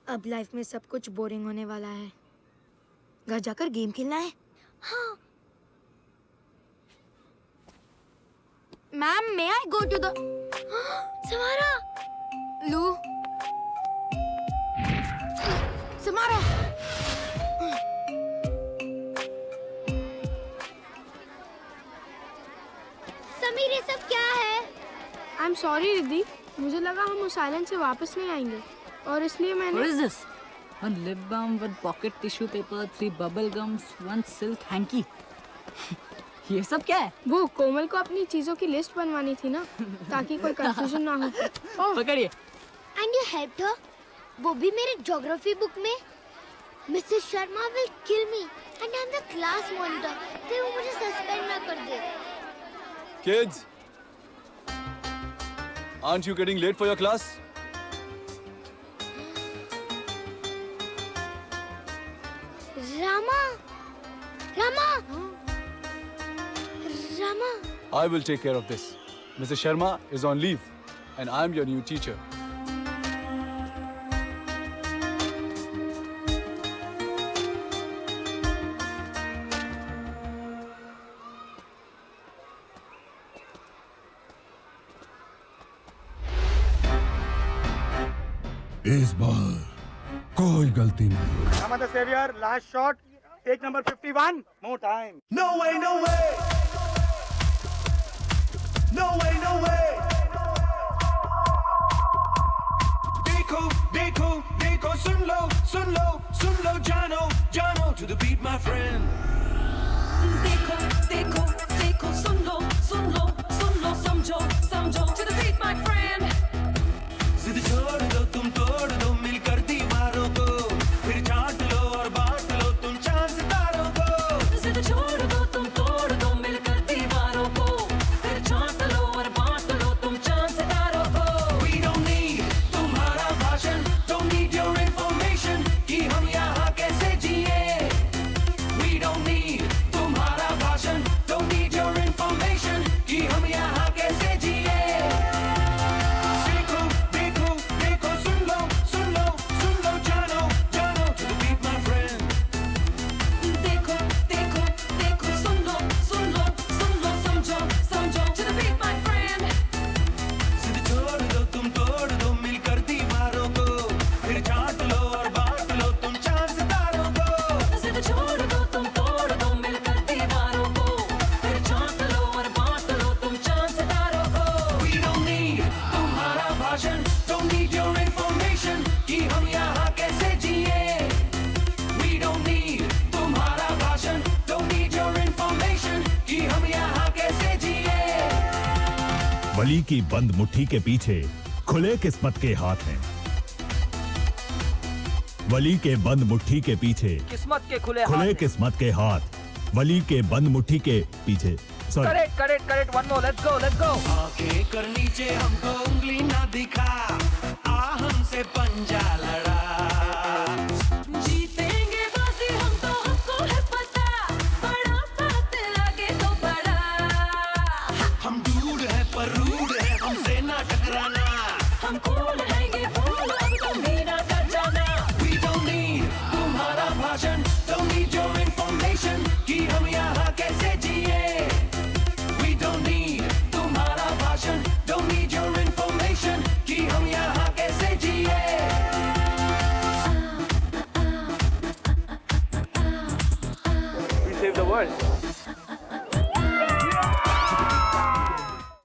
अब लाइफ में सब कुछ बोरिंग होने वाला है। घर जाकर गेम खेलना है। हाँ। Ma'am, may I go to the... समारा। लू। समारा। समीर, ये सब क्या है? आई एम सॉरी रिद्धि, मुझे लगा हम उस आइलैंड से वापस नहीं आएंगे और इसलिए मैंने... What is this? One lip balm with pocket tissue paper, 3 bubble gums, 1 silk hanky. ये सब क्या है? वो कोमल को अपनी चीजों की लिस्ट बनवानी थी ना, ताकि कोई कंफ्यूजन ना हो। पकड़िए। And you helped her? वो भी मेरे ज्योग्राफी बुक में। Mrs. Sharma will kill me and I'm the class monitor. फिर वो मुझे सस्पेंड ना कर दे। Kids, aren't you getting late for your class? Rama, Rama, Rama. I will take care of this. Mrs. Sharma is on leave, and I am your new teacher. इस बार कोई गलती नहीं। Rama the Savior, last shot, take number 51, more time. No way, no way. No way, no way. देखो देखो देखो सुन लो सुन लो सुन लो जानो जानो to the beat my friend. देखो देखो देखो सुन लो समझो समझो to the beat my friend. जिद छोड़ दो तुम तोड़ दो मिलकर दीवारों को फिर छाट लो और बांट लो तुम चांद सितारों को. जिद छोड़ दो तुम तोड़ दो मिलकर दीवारों को फिर छाट लो और बांट लो तुम चांद सितारों को. We don't need तुम्हारा भाषण, don't need your information कि हम यहाँ कैसे जिए. We don't need तुम्हारा भाषण, don't need your information कि हम यहाँ कैसे जिए. देखो देखो देखो सुन लो जानो जानो to the beat my friend. देखो देखो देखो सुन लो समझो समझो to the beat my friend. जिद छोड़ दो तुम तोड़ दो मिलकर दीवारों को फिर छाट लो और बांट लो तुम चांद सितारों को. जिद छोड़ दो तुम तोड़ दो मिलकर दीवारों को फिर छाट लो और बांट लो तुम चांद सितारों को. We don't need तुम्हारा भाषण, don't need your information कि हम यहाँ कैसे जिए. We don't need तुम्हारा भाषण, don't need your information कि हम यहाँ कैसे जिए. वली की बंद मुट्ठी के पीछे खुले किस्मत के हाथ हैं। वली के बंद मुट्ठी के पीछे किस्मत के खुले खुले किस्मत के हाथ। वली के बंद मुट्ठी के पीछे correct one more let's go आगे कर नीचे हमको उंगली ना दिखा, आ हमसे पंजा लड़ा. जीतेंगे बाजी हम तो हमको है पता बड़ा बात आगे तो बड़ा. हम दूर है पर रूड है हमसे ना टकराना. हम कूल है ये फूल अब तुम भी ना कर जाना. We don't need तुम्हारा भाषण, don't need your information कि हम यहाँ कैसे जिए. We don't need तुम्हारा भाषण, don't need your information कि हम यहाँ कैसे जिए. We save the world.